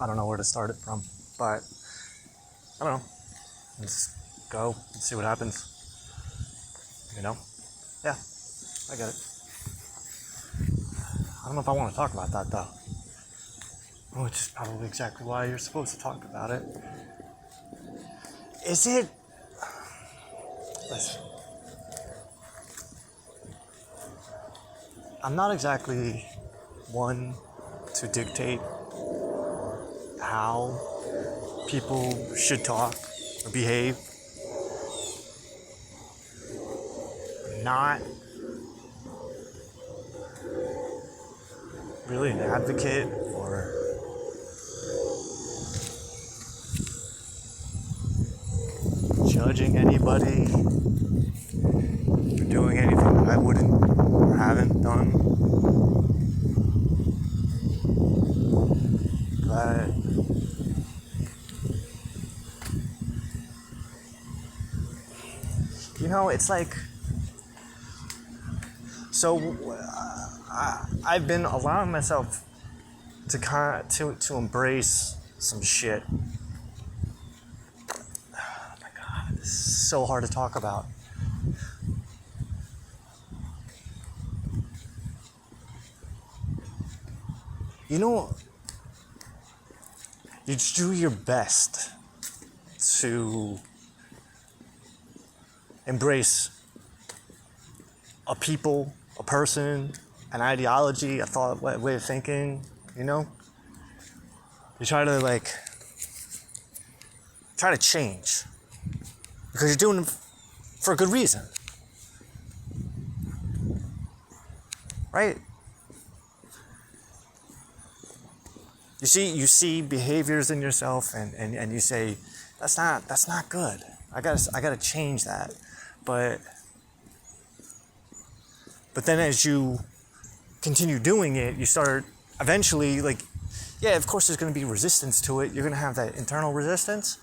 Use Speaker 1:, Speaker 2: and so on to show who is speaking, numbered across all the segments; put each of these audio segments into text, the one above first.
Speaker 1: I don't know where to start it from, but I don't know. Just go and see what happens. You know? Yeah, I get it. I don't know if I want to talk about that though. Which is probably exactly why you're supposed to talk about it. Is it? Listen, I'm not exactly one to dictate how people should talk or behave. Not really an advocate or judging anybody for doing anything that I wouldn't or haven't done. But it's like, so I've been allowing myself to embrace some shit. Oh my god, this is so hard to talk about. You do your best to embrace a people, a person, an ideology, a thought, way of thinking, You try to change. Because you're doing it for a good reason. Right? You see behaviors in yourself and you say, that's not good. I gotta change that. But then as you continue doing it, you start eventually yeah, of course there's going to be resistance to it. You're going to have that internal resistance.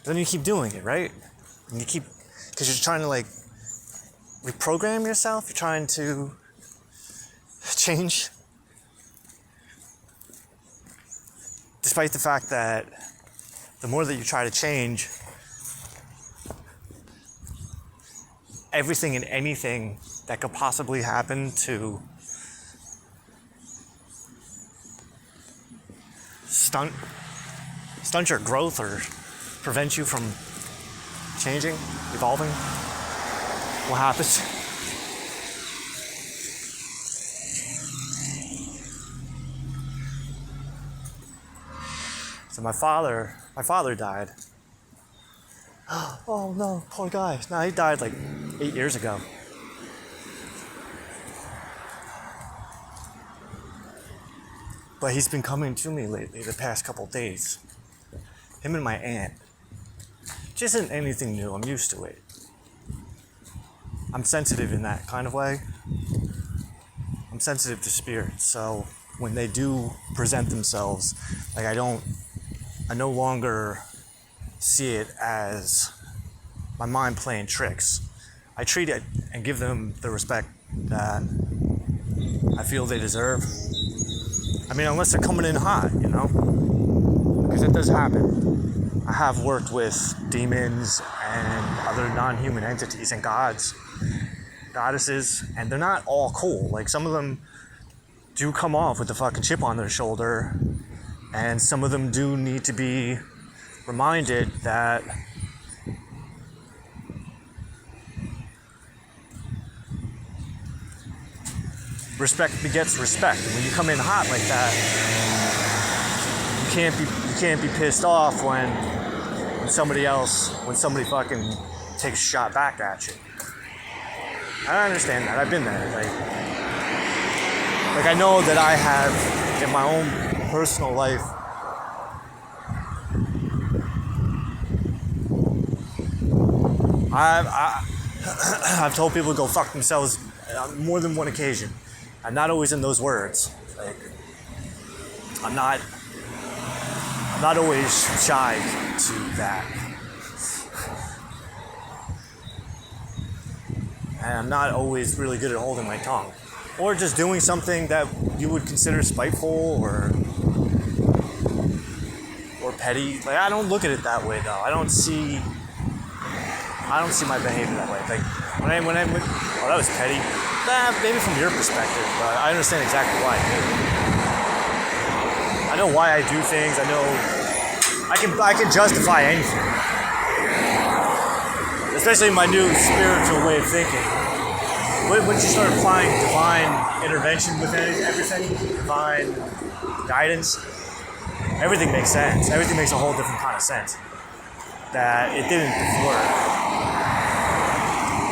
Speaker 1: Then you keep doing it, right? And because you're trying to reprogram yourself. You're trying to change. Despite the fact that the more that you try to change, everything and anything that could possibly happen to stunt your growth or prevent you from changing, evolving, what happens? So my father died. Oh no, poor guy. No, he died 8 years ago. But he's been coming to me lately, the past couple days. Him and my aunt. Which isn't anything new, I'm used to it. I'm sensitive in that kind of way. I'm sensitive to spirits, so when they do present themselves, I no longer see it as my mind playing tricks. I treat it and give them the respect that I feel they deserve. I mean, unless they're coming in hot, because it does happen. I have worked with demons and other non-human entities and goddesses, and they're not all cool. Some of them do come off with a fucking chip on their shoulder, and some of them do need to be reminded that respect begets respect. And when you come in hot like that, you can't be pissed off when somebody fucking takes a shot back at you. I understand that. I've been there. I know that I have in my own personal life I've told people to go fuck themselves on more than one occasion. I'm not always in those words. I'm not always shy to that. And I'm not always really good at holding my tongue. or just doing something that you would consider spiteful or petty. Like, I don't look at it that way though. I don't see my behavior that way. Like when I went, oh, that was petty. Maybe from your perspective, but I understand exactly why I do. I know why I do things. I know I can justify anything, especially in my new spiritual way of thinking. Once you start applying divine intervention with everything, divine guidance, everything makes sense. Everything makes a whole different kind of sense that it didn't before.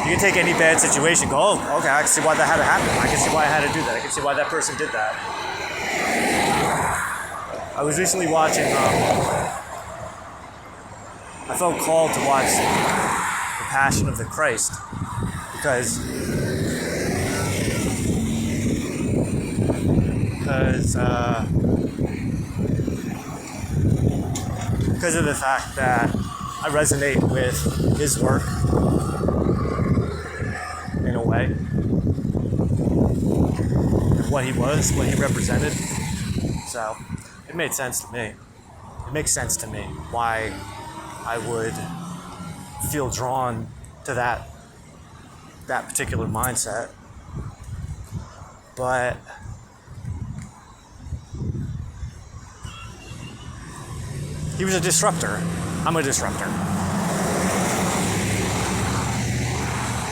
Speaker 1: You can take any bad situation, go, oh, okay, I can see why that had to happen. I can see why I had to do that. I can see why that person did that. I was recently watching, I felt called to watch The Passion of the Christ because of the fact that I resonate with his work in a way, what he was, what he represented. So it made sense to me. It makes sense to me why I would feel drawn to that particular mindset. But he was a disruptor. I'm a disruptor.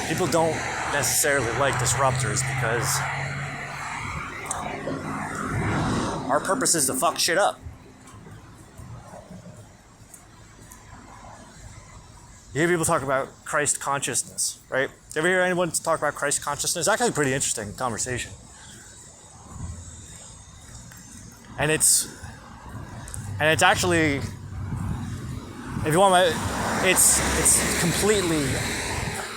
Speaker 1: People don't necessarily like disruptors because our purpose is to fuck shit up. You hear people talk about Christ consciousness, right? You ever hear anyone talk about Christ consciousness? It's actually a pretty interesting conversation. And it's actually, if you want it's completely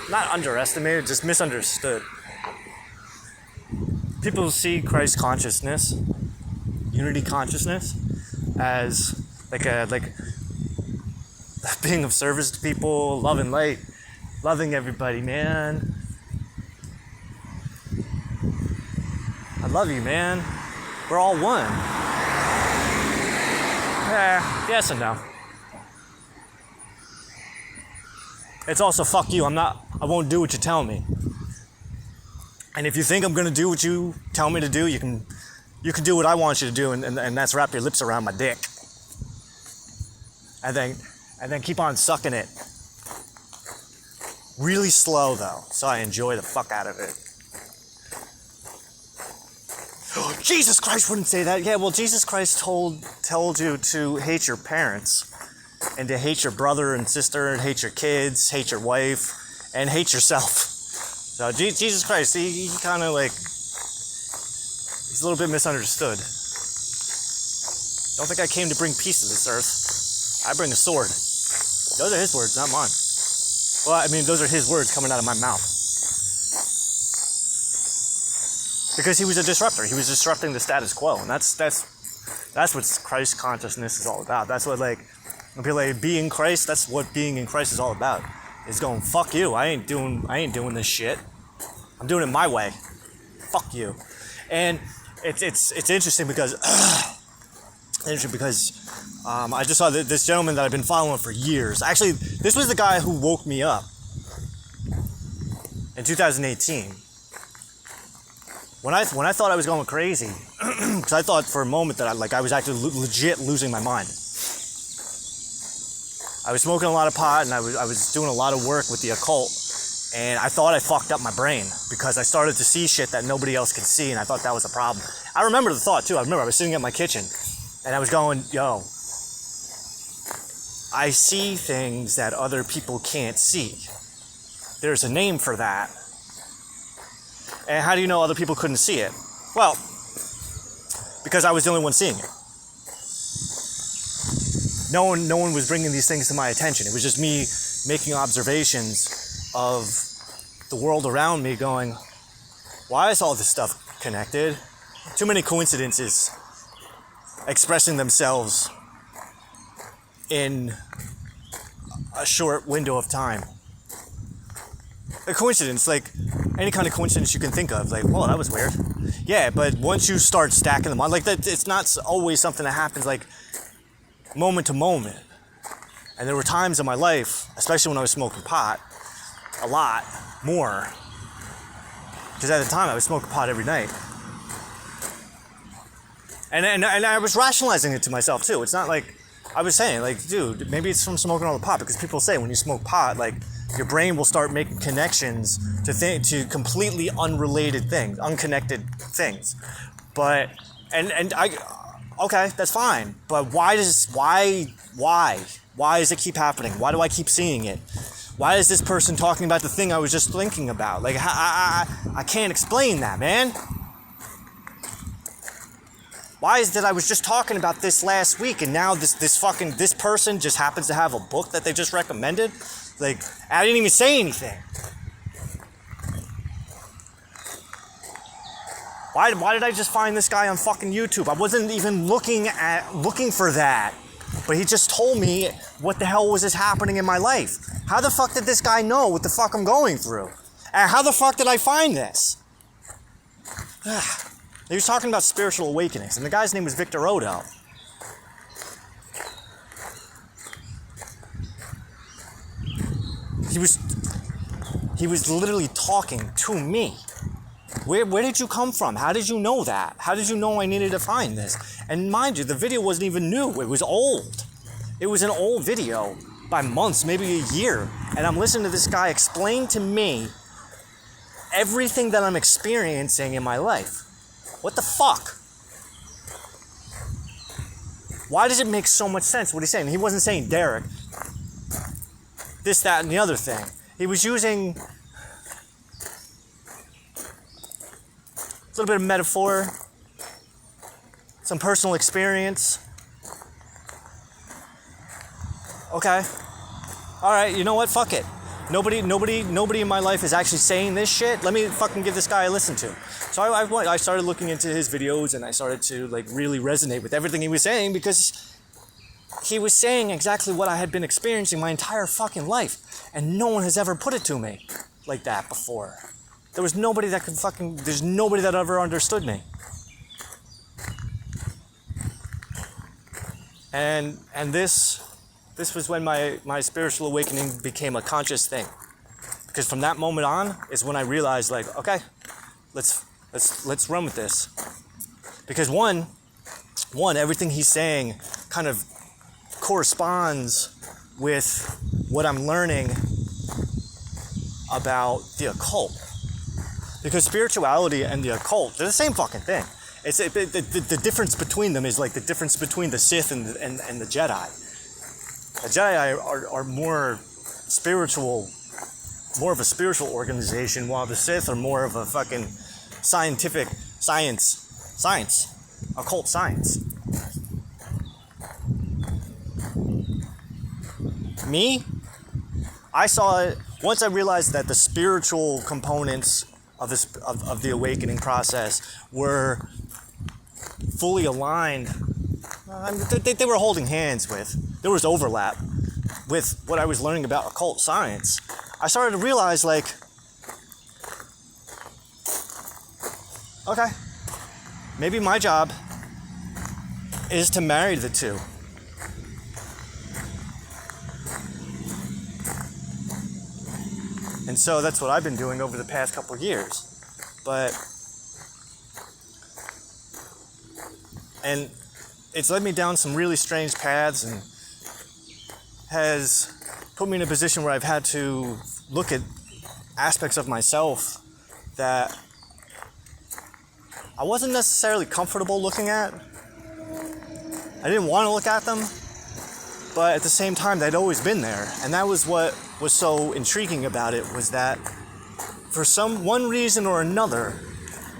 Speaker 1: not underestimated, just misunderstood. People see Christ consciousness, unity consciousness, as like being of service to people, love and light, loving everybody, man. I love you, man. We're all one. Yes and no. It's also fuck you. I won't do what you tell me. And if you think I'm gonna do what you tell me to do, you can do what I want you to do, and that's wrap your lips around my dick. And then keep on sucking it. Really slow though, so I enjoy the fuck out of it. Oh, Jesus Christ wouldn't say that. Yeah, well, Jesus Christ told you to hate your parents, and to hate your brother and sister, and hate your kids, hate your wife, and hate yourself. So Jesus Christ, he kind of like, he's a little bit misunderstood. Don't think I came to bring peace to this earth. I bring a sword. Those are his words, not mine. Well, I mean, those are his words coming out of my mouth. Because he was a disruptor. He was disrupting the status quo, and that's what Christ consciousness is all about. That's what, like, when people like being Christ, that's what being in Christ is all about. It's going, fuck you. I ain't doing this shit. I'm doing it my way. Fuck you. And it's interesting because I just saw this gentleman that I've been following for years. Actually, this was the guy who woke me up in 2018. When I thought I was going crazy, because I thought for a moment that I was actually legit losing my mind. I was smoking a lot of pot, and I was doing a lot of work with the occult, and I thought I fucked up my brain because I started to see shit that nobody else could see, and I thought that was a problem. I remember the thought too. I remember I was sitting at my kitchen, and I was going, yo, I see things that other people can't see. There's a name for that. And how do you know other people couldn't see it? Well, because I was the only one seeing it. No one was bringing these things to my attention. It was just me making observations of the world around me going, why is all this stuff connected? Too many coincidences expressing themselves in a short window of time. A coincidence, like, any kind of coincidence you can think of. Like, whoa, that was weird. Yeah, but once you start stacking them on, like that, it's not always something that happens like moment to moment. And there were times in my life, especially when I was smoking pot, a lot more, because at the time I was smoking pot every night. And I was rationalizing it to myself too. It's not like I was saying, like, dude, maybe it's from smoking all the pot, because people say when you smoke pot, like, your brain will start making connections to completely unrelated things, unconnected things. But okay, that's fine. But why does it keep happening? Why do I keep seeing it? Why is this person talking about the thing I was just thinking about? Like, I can't explain that, man. Why is it that I was just talking about this last week, and now this person just happens to have a book that they just recommended? Like, I didn't even say anything. Why did I just find this guy on fucking YouTube? I wasn't even looking for that. But he just told me what the hell was happening in my life. How the fuck did this guy know what the fuck I'm going through? And how the fuck did I find this? He was talking about spiritual awakenings, and the guy's name was Victor Odell. He was literally talking to me. Where did you come from? How did you know that? How did you know I needed to find this? And mind you, the video wasn't even new. It was old. It was an old video by months, maybe a year. And I'm listening to this guy explain to me everything that I'm experiencing in my life. What the fuck? Why does it make so much sense what he's saying? He wasn't saying Derek, this, that, and the other thing. He was using a little bit of metaphor, some personal experience. Okay. All right, you know what? Fuck it. Nobody in my life is actually saying this shit. Let me fucking give this guy a listen to. So I started looking into his videos, and I started to like really resonate with everything he was saying, because he was saying exactly what I had been experiencing my entire fucking life, and no one has ever put it to me like that before. There's nobody that ever understood me. And this was when my spiritual awakening became a conscious thing. Because from that moment on is when I realized, like, okay, let's run with this. Because one, everything he's saying kind of corresponds with what I'm learning about the occult. Because spirituality and the occult, they're the same fucking thing. It's the difference between them is like the difference between the Sith and the Jedi. The Jedi are more spiritual, more of a spiritual organization, while the Sith are more of a fucking occult science. Me, I saw it once I realized that the spiritual components of the awakening process were fully aligned. They were holding hands with. There was overlap with what I was learning about occult science. I started to realize, like, okay, maybe my job is to marry the two. And so that's what I've been doing over the past couple of years. And it's led me down some really strange paths and has put me in a position where I've had to look at aspects of myself that I wasn't necessarily comfortable looking at. I didn't want to look at them, but at the same time, they'd always been there. And that was what was so intriguing about it, was that for one reason or another,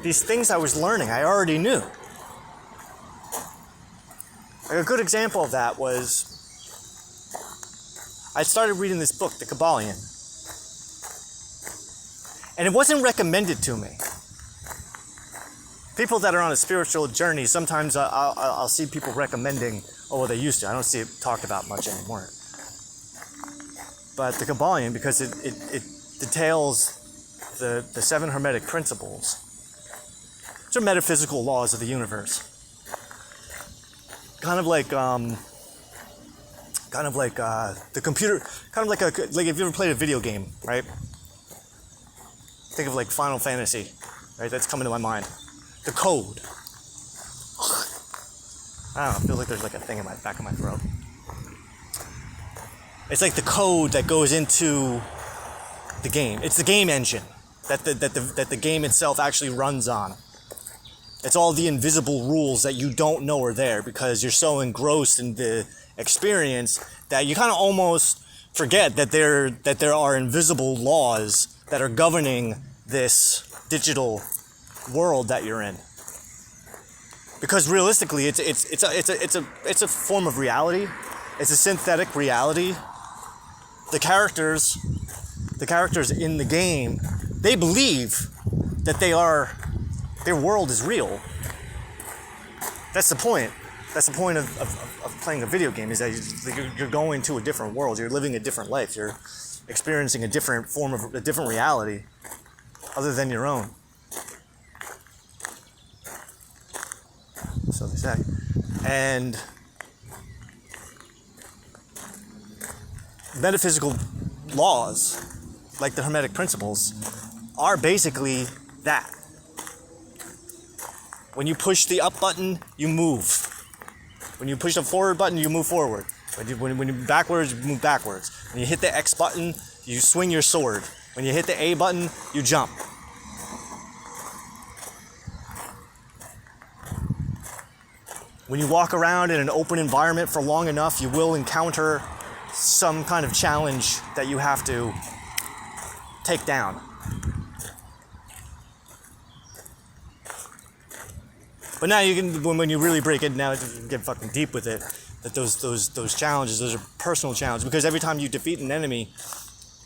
Speaker 1: these things I was learning, I already knew. Like a good example of that was, I started reading this book, The Kabbalion. And it wasn't recommended to me. People that are on a spiritual journey, sometimes I'll see people recommending, they used to. I don't see it talked about much anymore. But The Kabbalion, because it details the seven hermetic principles. These are metaphysical laws of the universe. Kind of like the computer, kind of like if you ever played a video game, right? Think of like Final Fantasy, right? That's coming to my mind. The code. I don't know, I feel like there's like a thing in my back of my throat. It's like the code that goes into the game. It's the game engine that the game itself actually runs on. It's all the invisible rules that you don't know are there because you're so engrossed in the experience that you kind of almost forget that there are invisible laws that are governing this digital world that you're in. Because realistically, it's a form of reality. It's a synthetic reality. The characters in the game, they believe that their world is real. That's the point. That's the point of playing a video game, is that you're going to a different world. You're living a different life. You're experiencing a different form of a different reality other than your own. So they say. And metaphysical laws, like the Hermetic principles, are basically that. When you push the up button, you move. When you push the forward button, you move forward. When you backwards, you move backwards. When you hit the X button, you swing your sword. When you hit the A button, you jump. When you walk around in an open environment for long enough, you will encounter some kind of challenge that you have to take down. But now you can, when you really break it down, get fucking deep with it, that those challenges, those are personal challenges, because every time you defeat an enemy,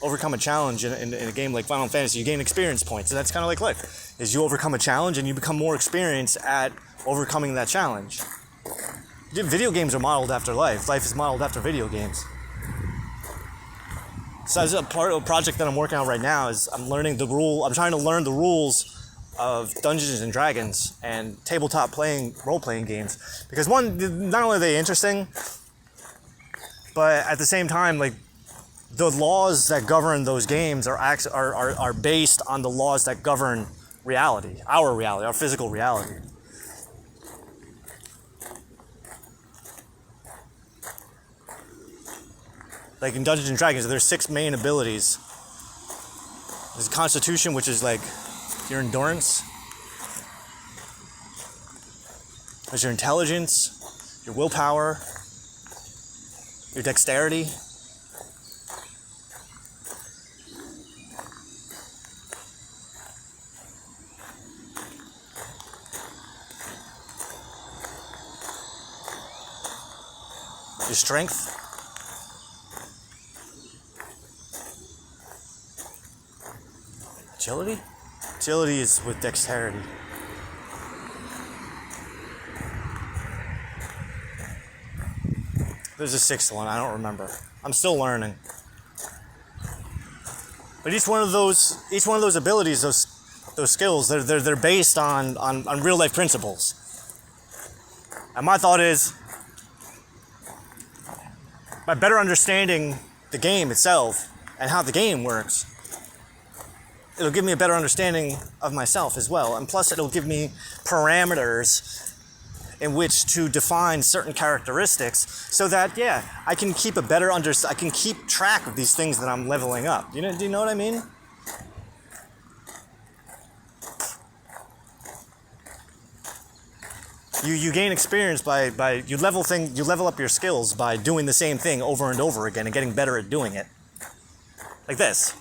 Speaker 1: overcome a challenge in a game like Final Fantasy, you gain experience points, and that's kind of like life, is you overcome a challenge and you become more experienced at overcoming that challenge. Video games are modeled after life. Life is modeled after video games. So as a project that I'm working on right now is I'm trying to learn the rules of Dungeons and Dragons and tabletop role-playing games, because one, not only are they interesting, but at the same time, like, the laws that govern those games are based on the laws that govern reality, our physical reality. Like in Dungeons and Dragons, there's 6 main abilities. There's Constitution, which is like your endurance. There's your intelligence, your willpower, your dexterity. Your strength. Agility? Agility is with dexterity. There's a 6th one, I don't remember. I'm still learning. But each one of those abilities, those skills, they're based on real life principles. And my thought is, by better understanding the game itself and how the game works, it'll give me a better understanding of myself as well. And plus it'll give me parameters in which to define certain characteristics so that, yeah, I can keep I can keep track of these things that I'm leveling up. Do you know what I mean? You gain experience by you level up your skills by doing the same thing over and over again and getting better at doing it. Like this.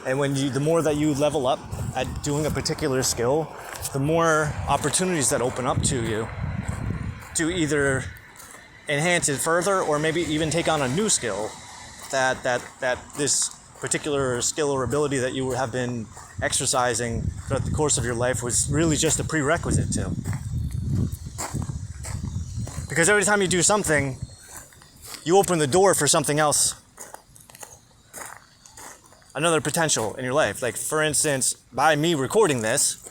Speaker 1: And the more that you level up at doing a particular skill, the more opportunities that open up to you to either enhance it further or maybe even take on a new skill that this particular skill or ability that you have been exercising throughout the course of your life was really just a prerequisite to. Because every time you do something, you open the door for something else another potential in your life. Like, for instance, by me recording this,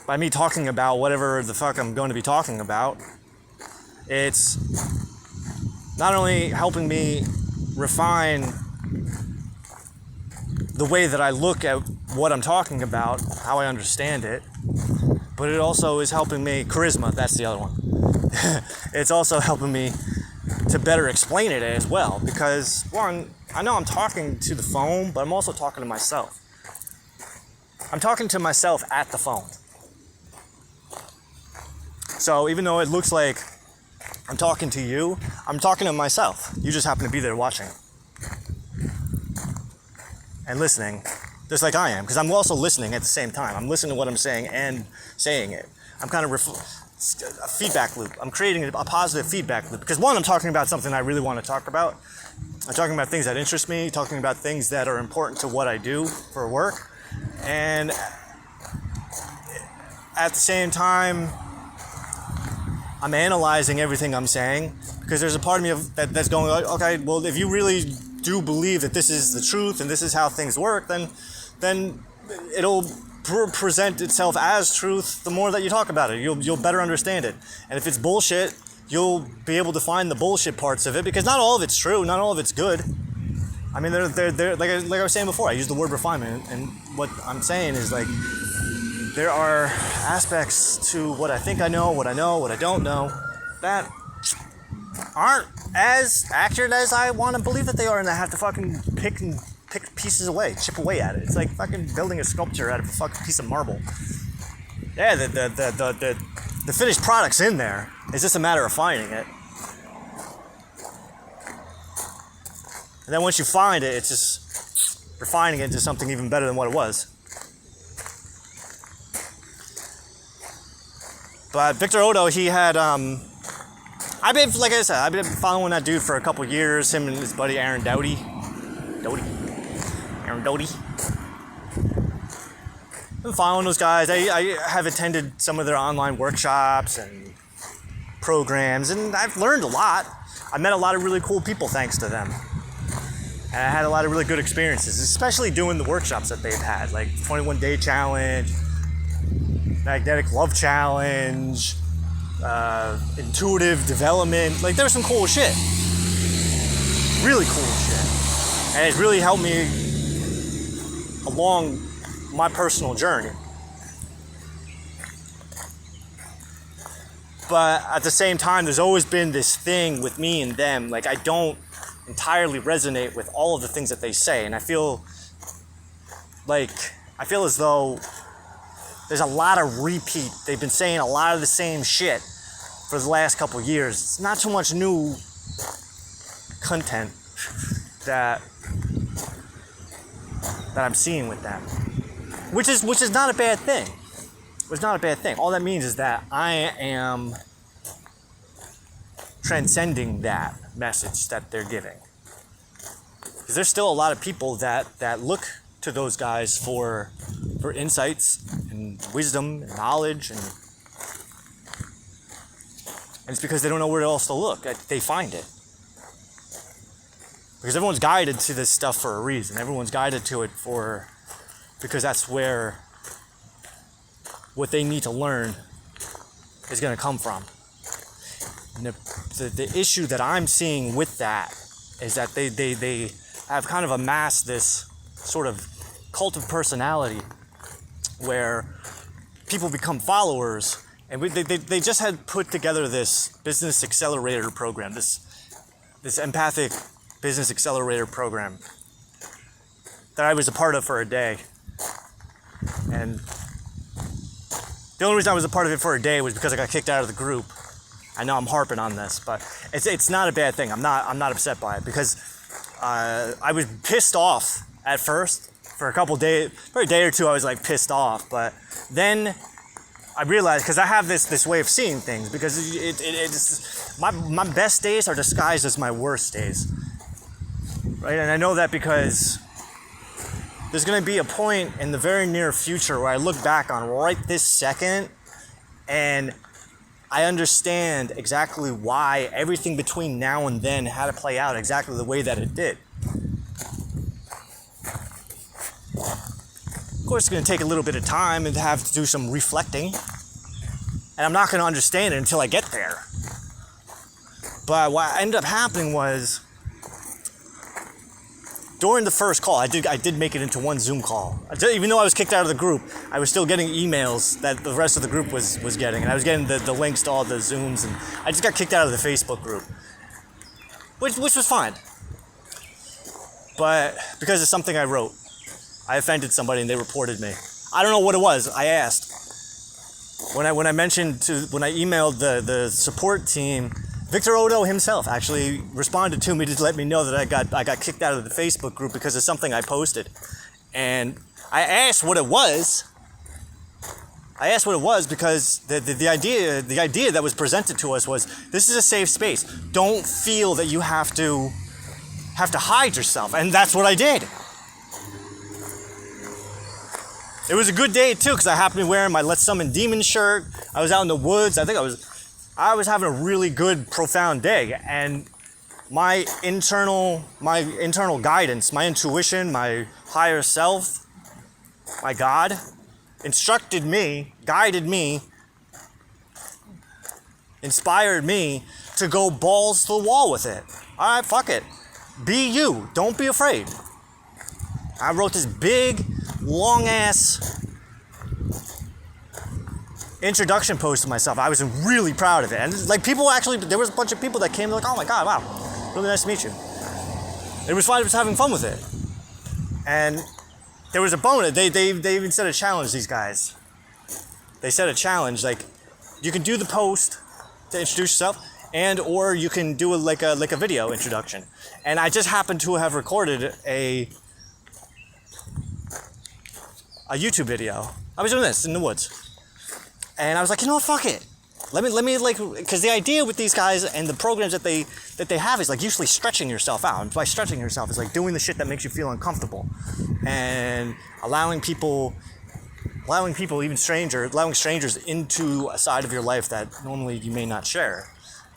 Speaker 1: by me talking about whatever the fuck I'm going to be talking about, it's not only helping me refine the way that I look at what I'm talking about, how I understand it, but it also is helping me, charisma, that's the other one. It's also helping me to better explain it as well, because one, I know I'm talking to the phone, but I'm also talking to myself. I'm talking to myself at the phone. So even though it looks like I'm talking to you, I'm talking to myself. You just happen to be there watching and listening, just like I am, because I'm also listening at the same time. I'm listening to what I'm saying and saying it. I'm kind of a feedback loop. I'm creating a positive feedback loop, because one, I'm talking about something I really want to talk about. I'm talking about things that interest me, talking about things that are important to what I do for work, and at the same time, I'm analyzing everything I'm saying, because there's a part of me that's going, okay, well, if you really do believe that this is the truth and this is how things work, then it'll present itself as truth the more that you talk about it. You'll better understand it. And if it's bullshit, you'll be able to find the bullshit parts of it, because not all of it's true, not all of it's good. I mean, they're like I was saying before, I used the word refinement, and what I'm saying is, like, there are aspects to what I think I know, what I don't know, that aren't as accurate as I want to believe that they are, and I have to fucking pick pieces away, chip away at it. It's like fucking building a sculpture out of a fucking piece of marble. Yeah, the finished product's in there. It's just a matter of finding it. And then once you find it, it's just refining it into something even better than what it was. But Victor Odo, he had, I've been following that dude for a couple years, him and his buddy Aaron Doughty. Been following those guys. I have attended some of their online workshops and programs, and I've learned a lot. I met a lot of really cool people thanks to them. And I had a lot of really good experiences, especially doing the workshops that they've had, like 21 Day Challenge, Magnetic Love Challenge, Intuitive Development. Like, there's some cool shit. Really cool shit. And it's really helped me along my personal journey. But at the same time, there's always been this thing with me and them. Like, I don't entirely resonate with all of the things that they say. And I feel as though there's a lot of repeat. They've been saying a lot of the same shit for the last couple of years. It's not too much new content that I'm seeing with them, which is not a bad thing. It's not a bad thing. All that means is that I am transcending that message that they're giving, because there's still a lot of people that look to those guys for insights and wisdom and knowledge, and it's because they don't know where else to look. They find it. Because everyone's guided to this stuff for a reason. Everyone's guided to it because that's where what they need to learn is going to come from. And the issue that I'm seeing with that is that they have kind of amassed this sort of cult of personality where people become followers, and they just had put together this business accelerator program, this empathic business accelerator program that I was a part of for a day. And the only reason I was a part of it for a day was because I got kicked out of the group. I know I'm harping on this, but it's not a bad thing. I'm not upset by it, because I was pissed off at first for a couple days. For a day or two, I was like pissed off, but then I realized, because I have this way of seeing things, because it's my best days are disguised as my worst days, right? And I know that because there's going to be a point in the very near future where I look back on right this second, and I understand exactly why everything between now and then had to play out exactly the way that it did. course, it's going to take a little bit of time and have to do some reflecting. And I'm not going to understand it until I get there. But what ended up happening was, during the first call, I did make it into one Zoom call. Even though I was kicked out of the group, I was still getting emails that the rest of the group was getting. And I was getting the links to all the Zooms. And I just got kicked out of the Facebook group. Which was fine. But because of something I wrote, I offended somebody and they reported me. I don't know what it was. I asked. When I emailed the support team, Victor Odo himself actually responded to me to let me know that I got kicked out of the Facebook group because of something I posted. And I asked what it was. Because the idea that was presented to us was, this is a safe space. Don't feel that you have to hide yourself. And that's what I did. It was a good day too, because I happened to be wearing my Let's Summon Demon shirt. I was out in the woods. I think I was having a really good, profound day, and my internal guidance, my intuition, my higher self, my God, instructed me, guided me, inspired me to go balls to the wall with it. All right, fuck it. Be you. Don't be afraid. I wrote this big, long-ass introduction post to myself. I was really proud of it. And like, people actually, there was a bunch of people that came, like, oh my God, wow, really nice to meet you. It was fun. I was having fun with it. And there was a bonus. They even set a challenge, these guys. They set a challenge, like, you can do the post to introduce yourself, and or you can do like a video introduction. And I just happened to have recorded a YouTube video. I was doing this in the woods. And I was like, you know what, fuck it. Let me like, because the idea with these guys and the programs that they have is like usually stretching yourself out. And by stretching yourself is like doing the shit that makes you feel uncomfortable. And allowing strangers into a side of your life that normally you may not share.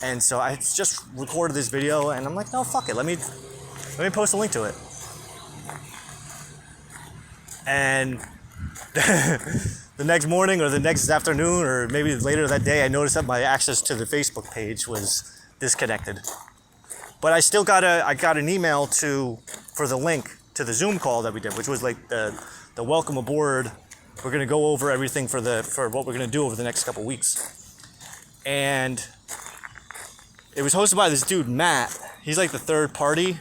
Speaker 1: And so I just recorded this video and I'm like, no, fuck it. Let me post a link to it. And the next morning or the next afternoon or maybe later that day, I noticed that my access to the Facebook page was disconnected. But I still got an email for the link to the Zoom call that we did, which was like the welcome aboard. We're gonna go over everything for what we're gonna do over the next couple weeks. And it was hosted by this dude, Matt. He's like the third party.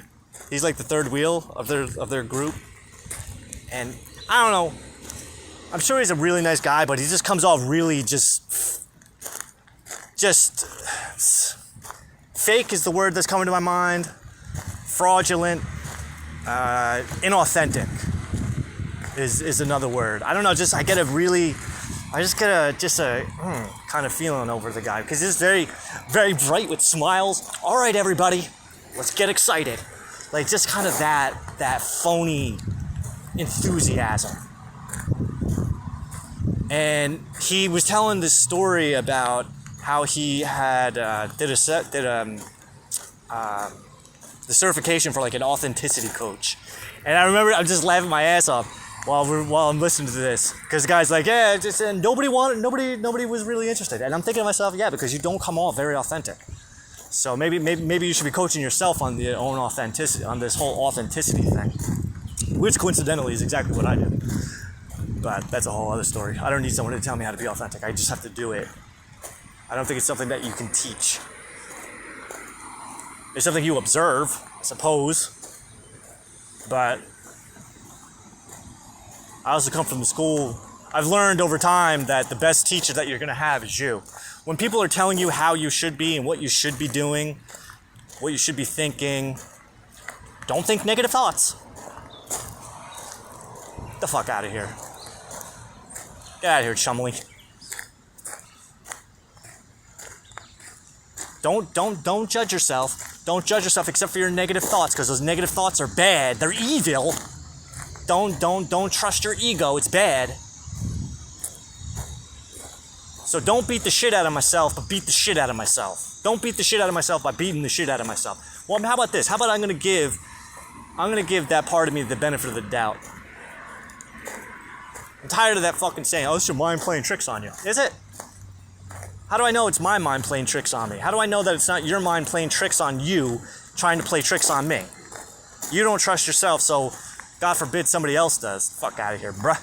Speaker 1: He's like the third wheel of their group. And I don't know. I'm sure he's a really nice guy, but he just comes off really just fake is the word that's coming to my mind. Fraudulent, inauthentic is another word. I don't know. I get a kind of feeling over the guy because he's very, very bright with smiles. All right, everybody, let's get excited. Like just kind of that phony enthusiasm. And he was telling this story about how he had did the certification for like an authenticity coach. And I remember I'm just laughing my ass off while I'm listening to this, because the guy's like, yeah, and nobody was really interested. And I'm thinking to myself, yeah, because you don't come off very authentic. So maybe you should be coaching yourself on your own authenticity, on this whole authenticity thing, which coincidentally is exactly what I did. But that's a whole other story. I don't need someone to tell me how to be authentic. I just have to do it. I don't think it's something that you can teach. It's something you observe, I suppose. But I also come from the school. I've learned over time that the best teacher that you're going to have is you. When people are telling you how you should be and what you should be doing, what you should be thinking, don't think negative thoughts. Get the fuck out of here. Get out of here, Chumley. Don't judge yourself. Don't judge yourself except for your negative thoughts, because those negative thoughts are bad. They're evil. Don't trust your ego. It's bad. So don't beat the shit out of myself, but beat the shit out of myself. Don't beat the shit out of myself by beating the shit out of myself. Well, how about this? How about I'm gonna give that part of me the benefit of the doubt. I'm tired of that fucking saying, oh, it's your mind playing tricks on you. Is it? How do I know it's my mind playing tricks on me? How do I know that it's not your mind playing tricks on you, trying to play tricks on me? You don't trust yourself, so God forbid somebody else does. Fuck out of here, bruh.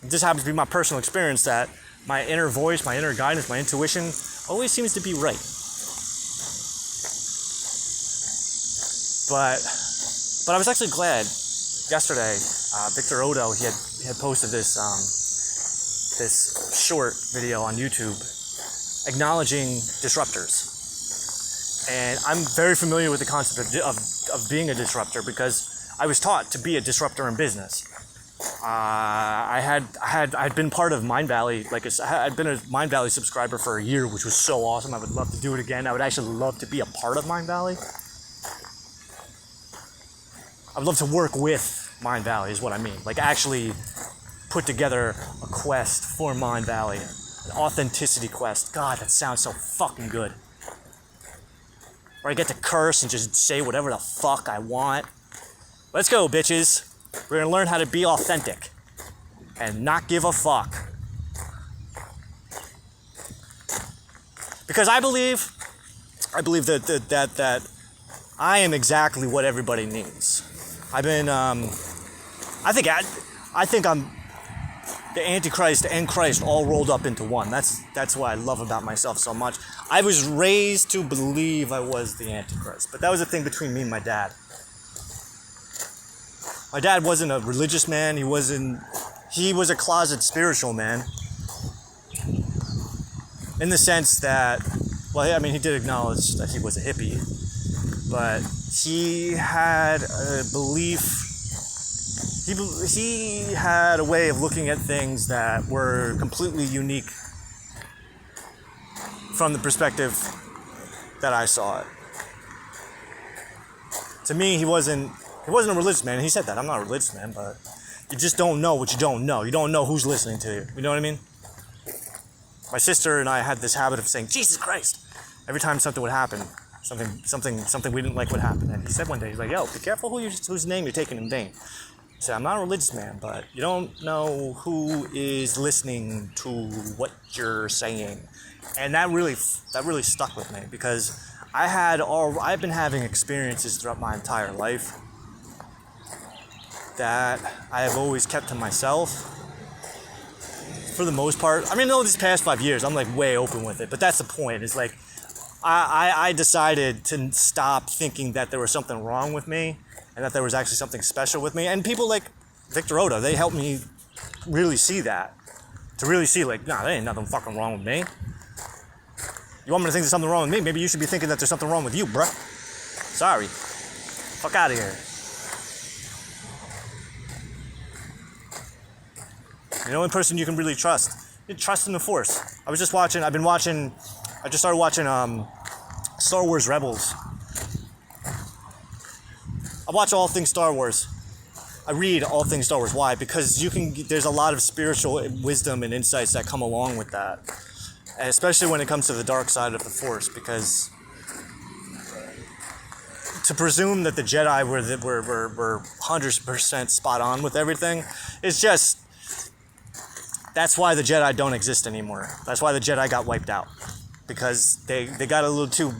Speaker 1: It just happens to be my personal experience that my inner voice, my inner guidance, my intuition always seems to be right. But I was actually glad yesterday. Victor Odo, he had posted this short video on YouTube acknowledging disruptors. And I'm very familiar with the concept of being a disruptor because I was taught to be a disruptor in business. I'd been part of Mind Valley, I'd been a Mind Valley subscriber for a year, which was so awesome. I would love to do it again. I would actually love to be a part of Mind Valley. I would love to work with Mind Valley is what I mean. Like actually put together a quest for Mind Valley. An authenticity quest. God, that sounds so fucking good. Where I get to curse and just say whatever the fuck I want. Let's go, bitches. We're gonna learn how to be authentic and not give a fuck. Because I believe that I am exactly what everybody needs. I've been, I think I'm the Antichrist and Christ all rolled up into one. That's what I love about myself so much. I was raised to believe I was the Antichrist, but that was a thing between me and my dad. My dad wasn't a religious man. He was a closet spiritual man. In the sense that, well, I mean, he did acknowledge that he was a hippie, but he had a belief. He had a way of looking at things that were completely unique from the perspective that I saw it. To me, he wasn't a religious man. He said that. I'm not a religious man, but you just don't know what you don't know. You don't know who's listening to you. You know what I mean? My sister and I had this habit of saying, Jesus Christ, every time something would happen. Something we didn't like would happen. And he said one day, he's like, yo, be careful whose name you're taking in vain. He said, I'm not a religious man, but you don't know who is listening to what you're saying. And that really stuck with me because I've been having experiences throughout my entire life that I have always kept to myself. For the most part. I mean, these past 5 years, I'm like way open with it, but that's the point. It's like, I decided to stop thinking that there was something wrong with me and that there was actually something special with me. And people like Victor Oda, they helped me really see that. To really see like, nah, there ain't nothing fucking wrong with me. You want me to think there's something wrong with me? Maybe you should be thinking that there's something wrong with you, bruh. Sorry. Fuck out of here. The only person you can really trust. You trust in the Force. I've just started watching Star Wars Rebels. I watch all things Star Wars. I read all things Star Wars. Why? Because there's a lot of spiritual wisdom and insights that come along with that. And especially when it comes to the dark side of the Force, because to presume that the Jedi were 100% spot on with everything is just... That's why the Jedi don't exist anymore. That's why the Jedi got wiped out. Because they got a little too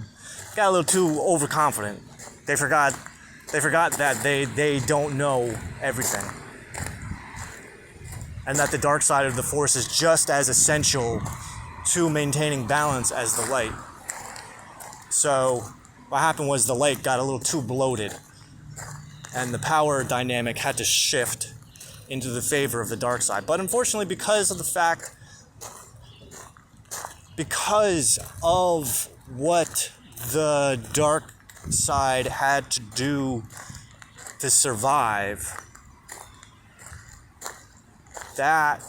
Speaker 1: overconfident. They forgot that they don't know everything. And that the dark side of the Force is just as essential to maintaining balance as the light. So what happened was the light got a little too bloated. And the power dynamic had to shift into the favor of the dark side. But unfortunately, because of what the dark side had to do to survive, that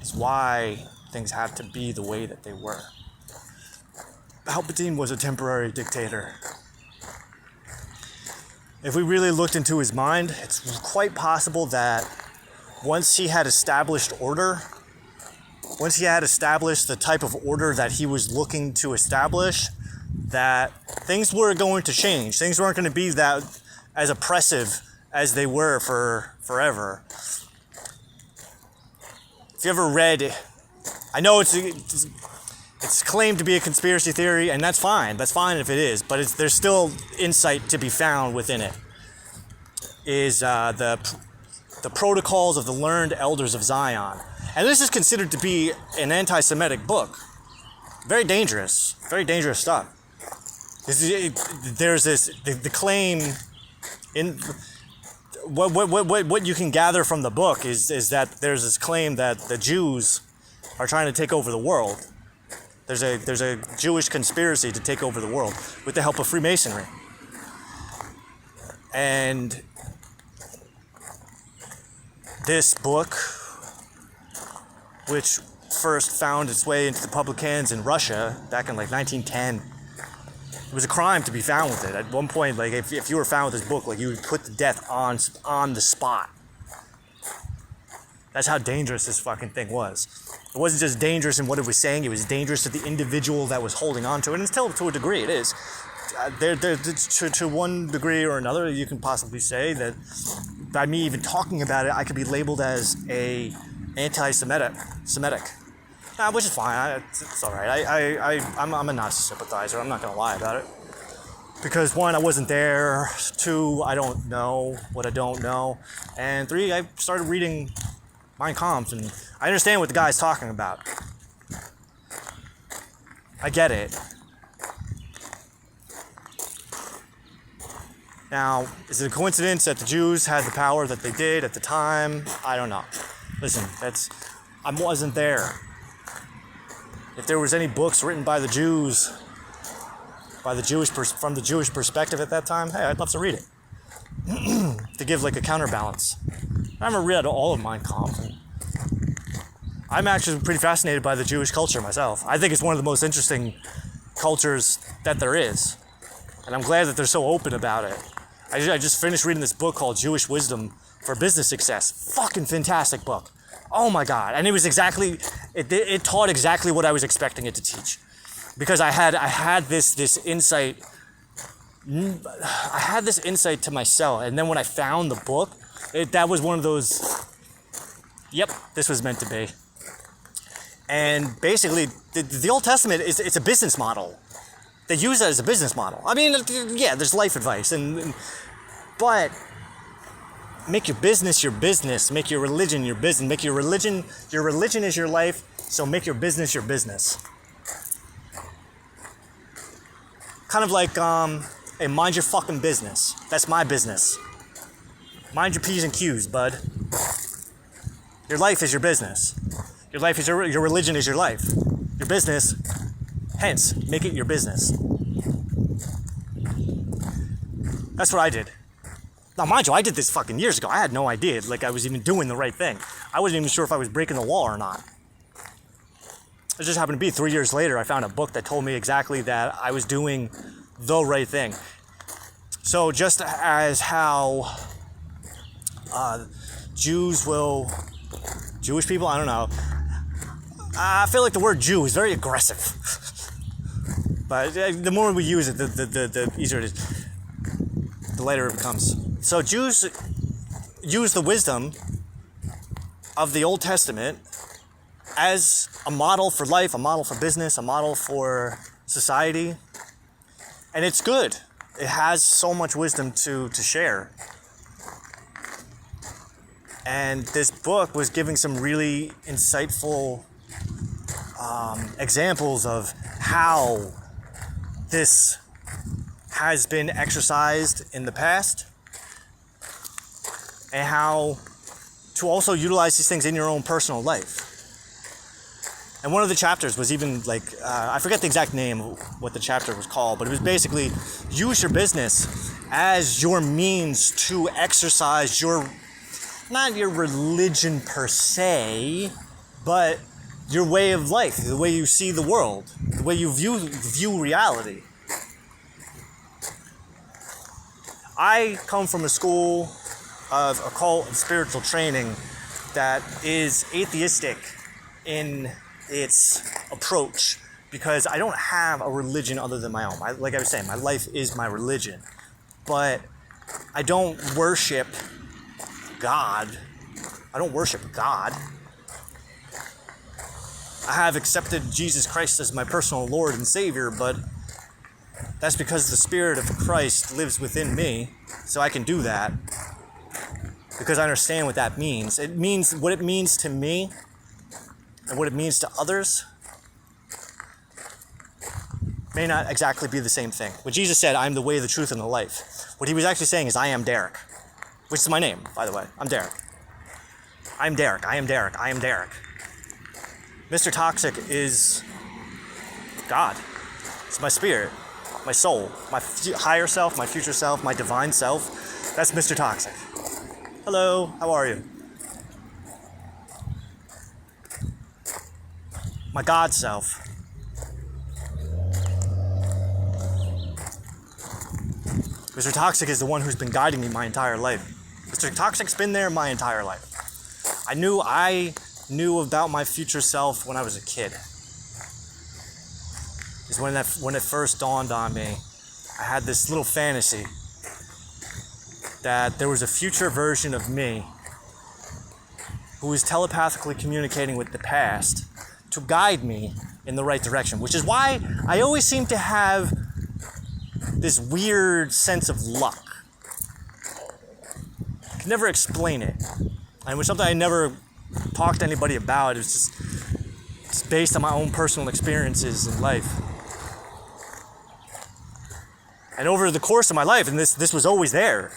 Speaker 1: is why things had to be the way that they were. Palpatine was a temporary dictator. If we really looked into his mind, it's quite possible that once he had established order, once he had established the type of order that he was looking to establish, that things were going to change. Things weren't going to be that as oppressive as they were for forever. If you ever read, I know it's claimed to be a conspiracy theory, and that's fine. That's fine if it is, but there's still insight to be found within it. Is the Protocols of the Learned Elders of Zion. And this is considered to be an anti-Semitic book. Very dangerous stuff. There's the claim in what you can gather from the book is that there's this claim that the Jews are trying to take over the world. There's a Jewish conspiracy to take over the world with the help of Freemasonry. And this book, which first found its way into the public hands in Russia back in like 1910, it was a crime to be found with it. At one point, like if you were found with this book, like you would put to death on the spot. That's how dangerous this fucking thing was. It wasn't just dangerous in what it was saying; it was dangerous to the individual that was holding on to it. And still, to a degree, it is. To one degree or another, you can possibly say that by me even talking about it, I could be labeled as a anti-Semitic, which is fine. It's all right. I'm a Nazi sympathizer. I'm not gonna lie about it. Because one, I wasn't there. Two, I don't know what I don't know. And three, I started reading Mein Kampf, and I understand what the guy's talking about. I get it. Now, is it a coincidence that the Jews had the power that they did at the time? I don't know. Listen, I wasn't there. If there was any books written by the Jews, from the Jewish perspective at that time, hey, I'd love to read it. To give like a counterbalance. I haven't read all of Mein Kampf. I'm actually pretty fascinated by the Jewish culture myself. I think it's one of the most interesting cultures that there is. And I'm glad that they're so open about it. I just finished reading this book called Jewish Wisdom for Business Success. Fucking fantastic book. Oh my God. And it taught exactly what I was expecting it to teach. Because I had this insight. I had this insight to myself. And then when I found the book, that was one of those, yep, this was meant to be. And basically, the Old Testament it's a business model. They use that as a business model. I mean, yeah, there's life advice, but make your business your business. Make your religion your business. Make your religion is your life. So make your business your business. Kind of like, hey, mind your fucking business. That's my business. Mind your P's and Q's, bud. Your life is your business. Your life is your religion is your life. Your business, hence, make it your business. That's what I did. Now, mind you, I did this fucking years ago. I had no idea, like, I was even doing the right thing. I wasn't even sure if I was breaking the law or not. It just happened to be 3 years later, I found a book that told me exactly that I was doing the right thing. So just as how Jewish people, I don't know. I feel like the word Jew is very aggressive. But the more we use it, the easier it is. The lighter it becomes. So Jews use the wisdom of the Old Testament as a model for life, a model for business, a model for society. And it's good. It has so much wisdom to share. And this book was giving some really insightful examples of how this has been exercised in the past and how to also utilize these things in your own personal life. And one of the chapters was even like, I forget the exact name of what the chapter was called, but it was basically use your business as your means to exercise not your religion per se, but your way of life, the way you see the world, the way you view reality. I come from a school of occult and spiritual training that is atheistic in its approach because I don't have a religion other than my own. Like I was saying, my life is my religion. But I don't worship God. I don't worship God. I have accepted Jesus Christ as my personal Lord and Savior, but that's because the Spirit of Christ lives within me, so I can do that. Because I understand what that means. It means what it means to me and what it means to others may not exactly be the same thing. When Jesus said, "I am the way, the truth, and the life," what he was actually saying is, I am Derek, which is my name, by the way. I'm Derek. I'm Derek. I am Derek. I am Derek. Mr. Toxic is God. It's my spirit, my soul, my higher self, my future self, my divine self. That's Mr. Toxic. Hello, how are you? My God self. Mr. Toxic is the one who's been guiding me my entire life. Mr. Toxic's been there my entire life. I knew about my future self when I was a kid. Is when it first dawned on me. I had this little fantasy that there was a future version of me who was telepathically communicating with the past to guide me in the right direction, which is why I always seem to have this weird sense of luck. I can never explain it. And it was something I never talked to anybody about. It was just based on my own personal experiences in life. And over the course of my life, and this was always there.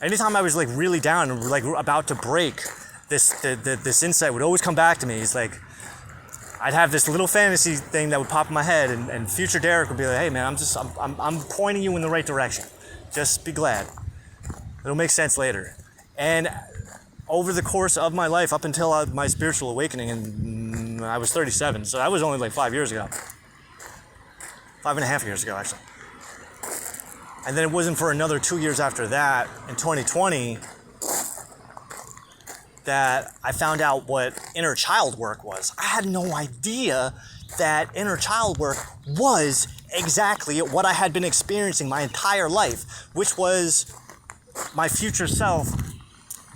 Speaker 1: Anytime I was like really down and like about to break, this insight would always come back to me. It's like I'd have this little fantasy thing that would pop in my head, and future Derek would be like, "Hey man, I'm pointing you in the right direction. Just be glad. It'll make sense later." And over the course of my life, up until my spiritual awakening, and I was 37, so that was only like 5 years ago. 5.5 years ago, actually. And then it wasn't for another 2 years after that, in 2020, that I found out what inner child work was. I had no idea that inner child work was exactly what I had been experiencing my entire life, which was my future self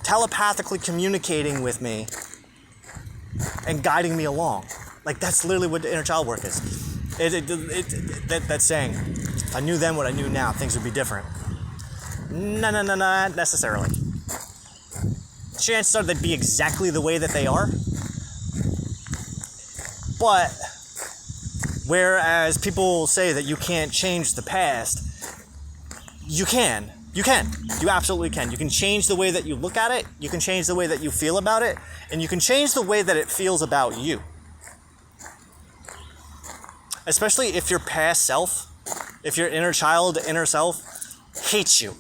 Speaker 1: telepathically communicating with me and guiding me along. Like, that's literally what inner child work is. That saying, if I knew then what I knew now, things would be different. No, not necessarily. Chances are they'd be exactly the way that they are. But whereas people say that you can't change the past, you can. You can. You absolutely can. You can change the way that you look at it. You can change the way that you feel about it. And you can change the way that it feels about you. Especially if your past self, if your inner child, inner self, hates you.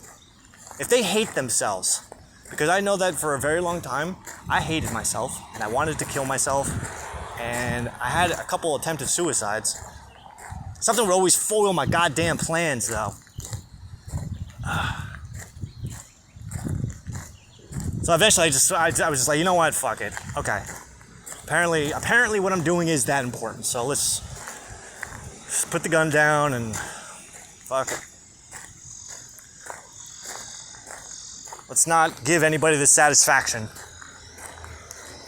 Speaker 1: If they hate themselves. Because I know that for a very long time, I hated myself. And I wanted to kill myself. And I had a couple attempted suicides. Something would always foil my goddamn plans, though. So eventually I was just like, you know what, fuck it. Okay. Apparently what I'm doing is that important. So let's put the gun down and fuck it. Let's not give anybody the satisfaction.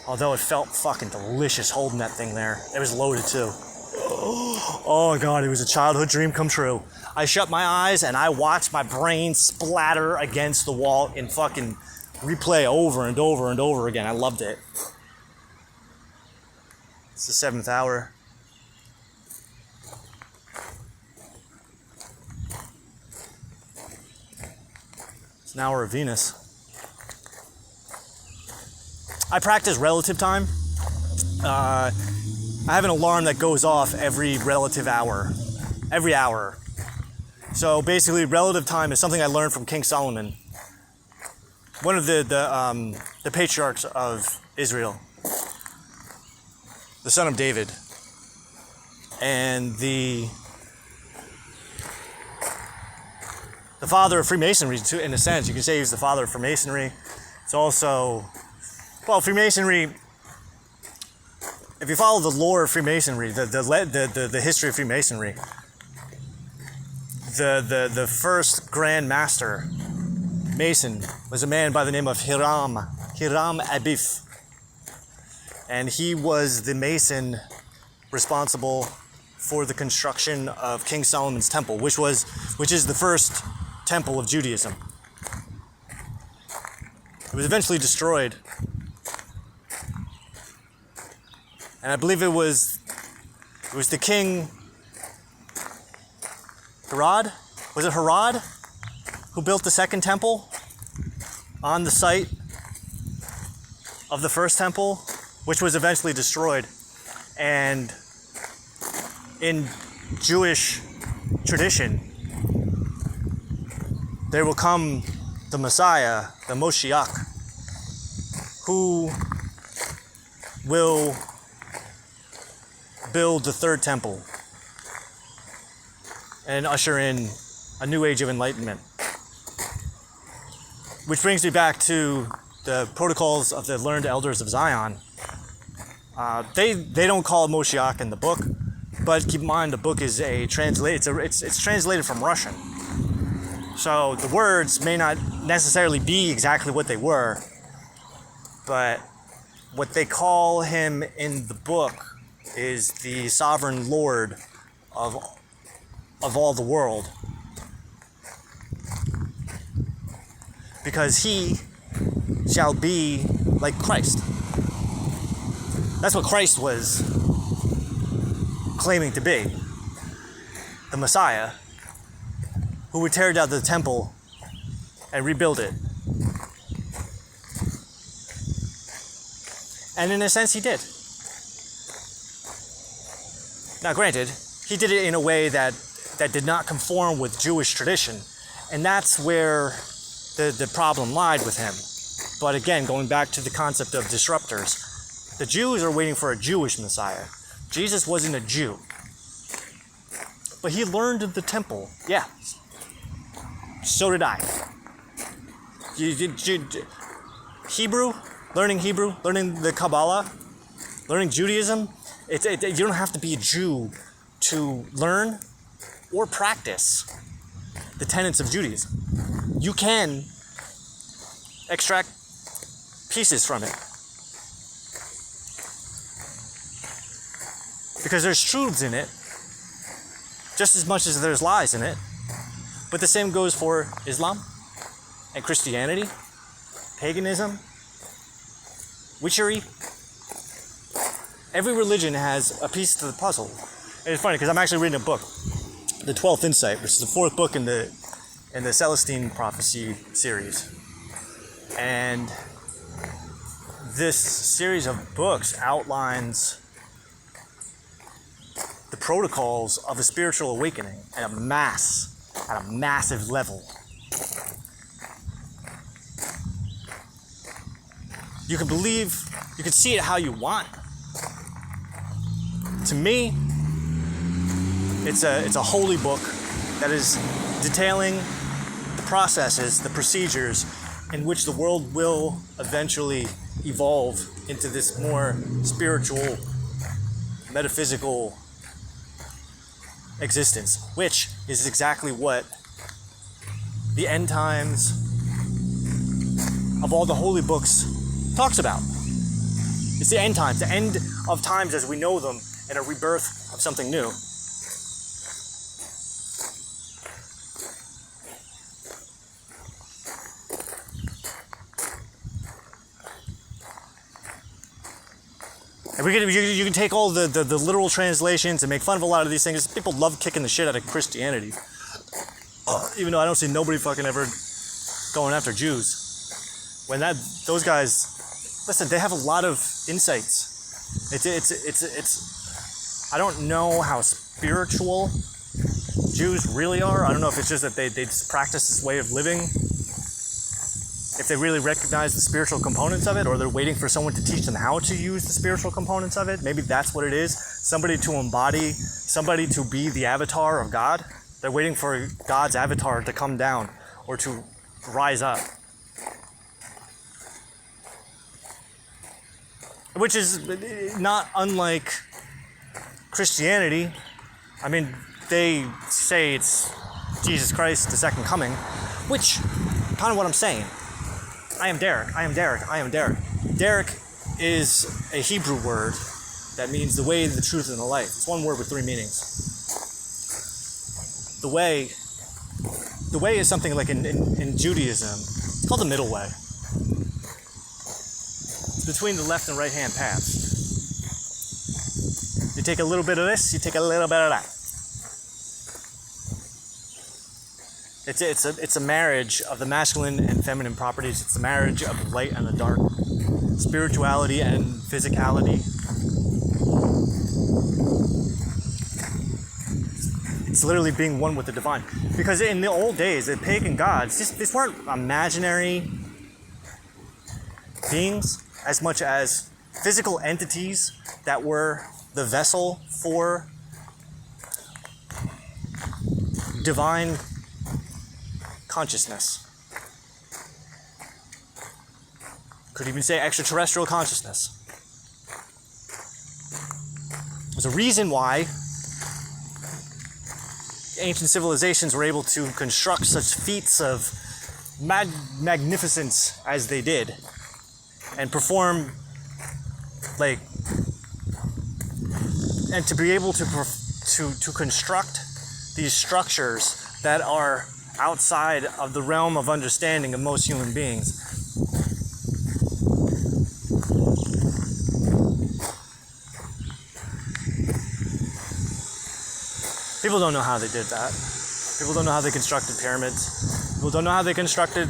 Speaker 1: Although it felt fucking delicious holding that thing there. It was loaded too. Oh god, it was a childhood dream come true. I shut my eyes and I watched my brain splatter against the wall in fucking replay over and over and over again. I loved it. It's the 7th hour. It's an hour of Venus. I practice relative time. I have an alarm that goes off every relative hour. Every hour. So basically, relative time is something I learned from King Solomon. One of the patriarchs of Israel. The son of David. And the father of Freemasonry, in a sense. You can say he's the father of Freemasonry. It's also... Well, Freemasonry, if you follow the lore of Freemasonry, the history of Freemasonry, The first Grand Master Mason was a man by the name of Hiram Abif. And he was the Mason responsible for the construction of King Solomon's temple, which is the first temple of Judaism. It was eventually destroyed. And I believe it was the king Herod? Was it Herod who built the second temple on the site of the first temple, which was eventually destroyed? And in Jewish tradition, there will come the Messiah, the Moshiach, who will build the third temple and usher in a new age of enlightenment. Which brings me back to the protocols of the learned elders of Zion. They don't call it Moshiach in the book, but keep in mind the book is it's translated from Russian. So the words may not necessarily be exactly what they were, but what they call him in the book is the sovereign Lord of all the world. Because he shall be like Christ. That's what Christ was claiming to be. The Messiah, who would tear down the temple and rebuild it. And in a sense, he did. Now, granted, he did it in a way that did not conform with Jewish tradition. And that's where the problem lied with him. But again, going back to the concept of disruptors, the Jews are waiting for a Jewish Messiah. Jesus wasn't a Jew. But he learned of the temple. Yeah. So did I. Hebrew, learning the Kabbalah, learning Judaism, you don't have to be a Jew to learn or practice the tenets of Judaism. You can extract pieces from it. Because there's truths in it, just as much as there's lies in it. But the same goes for Islam and Christianity, paganism, witchery. Every religion has a piece to the puzzle. And it's funny because I'm actually reading a book, The 12th Insight, which is the fourth book in the Celestine Prophecy series. And this series of books outlines the protocols of a spiritual awakening at a massive level. You can see it how you want. To me, it's a holy book that is detailing the processes, the procedures in which the world will eventually evolve into this more spiritual, metaphysical existence, which is exactly what the end times of all the holy books talks about. It's the end times, the end of times as we know them, and a rebirth of something new. And you can take all the literal translations and make fun of a lot of these things. People love kicking the shit out of Christianity. Even though I don't see nobody fucking ever going after Jews. When those guys, listen, they have a lot of insights. It's I don't know how spiritual Jews really are. I don't know if it's just that they just practice this way of living. If they really recognize the spiritual components of it, or they're waiting for someone to teach them how to use the spiritual components of it. Maybe that's what it is. Somebody to embody, somebody to be the avatar of God. They're waiting for God's avatar to come down or to rise up. Which is not unlike Christianity. I mean, they say it's Jesus Christ, the second coming, which, kind of what I'm saying. I am Derek, I am Derek, I am Derek. Derek is a Hebrew word that means the way, the truth, and the life. It's one word with three meanings. The way is something like in Judaism, it's called the middle way. It's between the left and right hand paths. You take a little bit of this, you take a little bit of that. It's a marriage of the masculine and feminine properties. It's a marriage of the light and the dark, spirituality and physicality. It's literally being one with the divine. Because in the old days, the pagan gods, these weren't imaginary beings as much as physical entities that were the vessel for divine consciousness. Could even say extraterrestrial consciousness. There's a reason why ancient civilizations were able to construct such feats of magnificence as they did and perform and to be able to construct these structures that are outside of the realm of understanding of most human beings. People don't know how they did that. People don't know how they constructed pyramids. People don't know how they constructed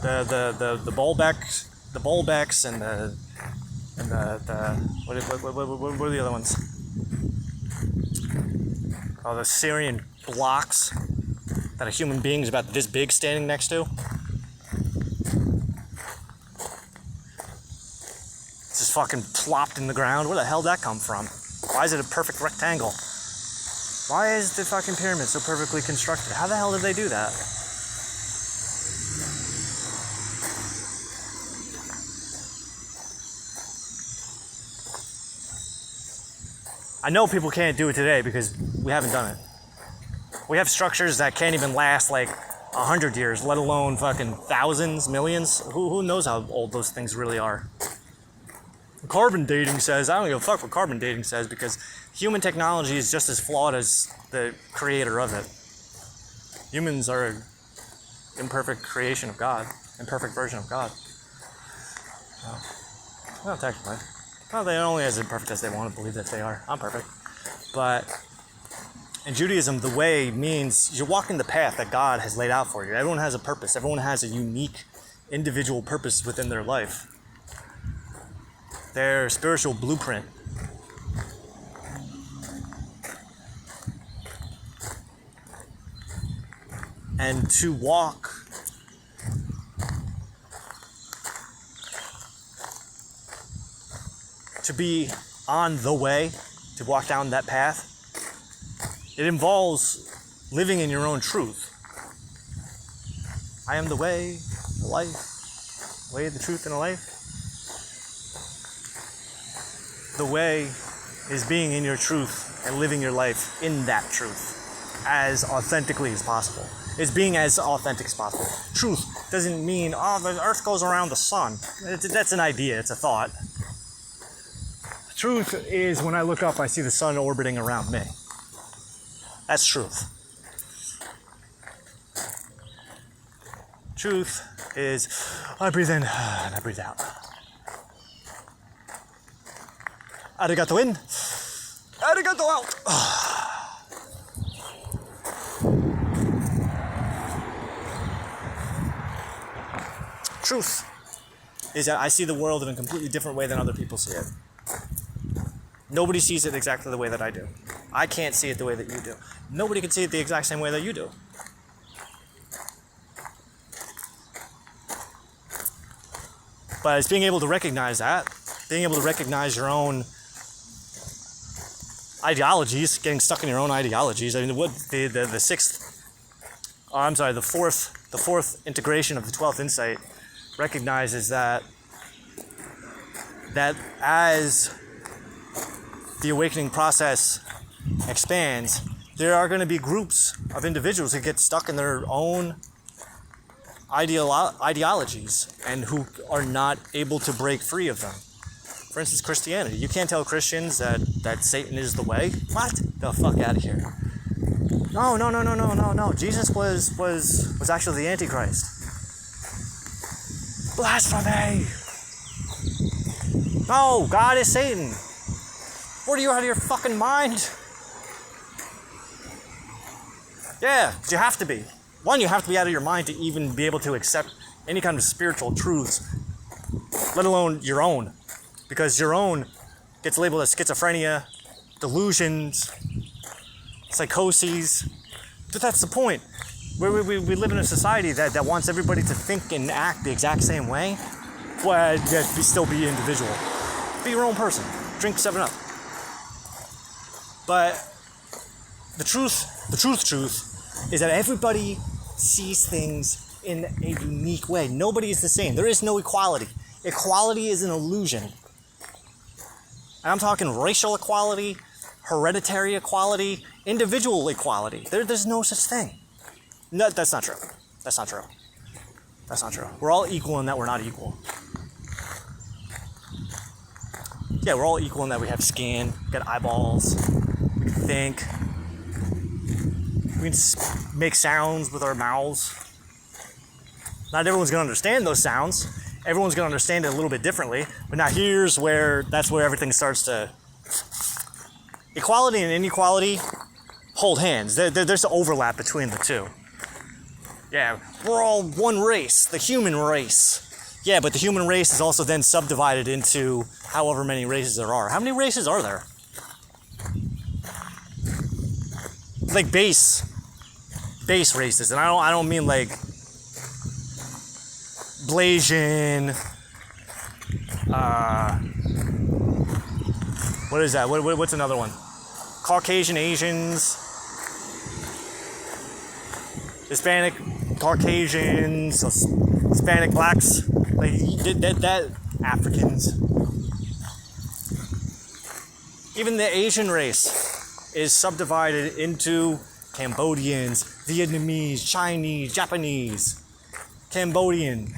Speaker 1: the Bolbecs and the what are the other ones? Oh, the Syrian blocks that a human being is about this big standing next to. It's just fucking plopped in the ground. Where the hell did that come from? Why is it a perfect rectangle? Why is the fucking pyramid so perfectly constructed? How the hell did they do that? I know people can't do it today because we haven't done it. We have structures that can't even last like 100 years, let alone fucking thousands, millions. Who knows how old those things really are? Carbon dating says, I don't give a fuck what carbon dating says, because human technology is just as flawed as the creator of it. Humans are an imperfect creation of God, imperfect version of God. Well, technically. Well, they're only as imperfect as they want to believe that they are. I'm perfect. But in Judaism, the way means you're walking the path that God has laid out for you. Everyone has a purpose. Everyone has a unique, individual purpose within their life. Their spiritual blueprint. And to walk to be on the way, to walk down that path, it involves living in your own truth. I am the way, the life, the way, the truth, and the life. The way is being in your truth and living your life in that truth as authentically as possible. It's being as authentic as possible. Truth doesn't mean, oh, the earth goes around the sun. That's an idea, it's a thought. Truth is when I look up, I see the sun orbiting around me. That's truth. Truth is, I breathe in and I breathe out. Arigato in, arigato out. Truth is that I see the world in a completely different way than other people see it. Nobody sees it exactly the way that I do. I can't see it the way that you do. Nobody can see it the exact same way that you do. But it's being able to recognize that, being able to recognize your own ideologies, getting stuck in your own ideologies. I mean, the fourth integration of the 12th insight recognizes that as the awakening process expands, there are going to be groups of individuals who get stuck in their own ideologies and who are not able to break free of them. For instance, Christianity. You can't tell Christians that Satan is the way. What? The fuck out of here. No. Jesus was actually the Antichrist. Blasphemy! No, God is Satan. What are you, out of your fucking mind? Yeah, you have to be. One, you have to be out of your mind to even be able to accept any kind of spiritual truths, let alone your own. Because your own gets labeled as schizophrenia, delusions, psychoses. But that's the point. We live in a society that wants everybody to think and act the exact same way, but yet still be individual. Be your own person. Drink 7-Up. But the truth is that everybody sees things in a unique way. Nobody is the same. There is no equality. Equality is an illusion. And I'm talking racial equality, hereditary equality, individual equality. There's no such thing. No, that's not true. That's not true. That's not true. We're all equal in that we're not equal. Yeah, we're all equal in that we have skin, we got eyeballs, we can think, we can make sounds with our mouths. Not everyone's going to understand those sounds. Everyone's going to understand it a little bit differently. But now that's where everything starts to... Equality and inequality hold hands. There's an overlap between the two. Yeah, we're all one race, the human race. Yeah, but the human race is also then subdivided into however many races there are. How many races are there? Like base races, and I don't mean like Blasian. What is that? What's another one? Caucasian Asians, Hispanic Caucasians, Hispanic blacks, like that Africans. Even the Asian race is subdivided into Cambodians, Vietnamese, Chinese, Japanese, Cambodian,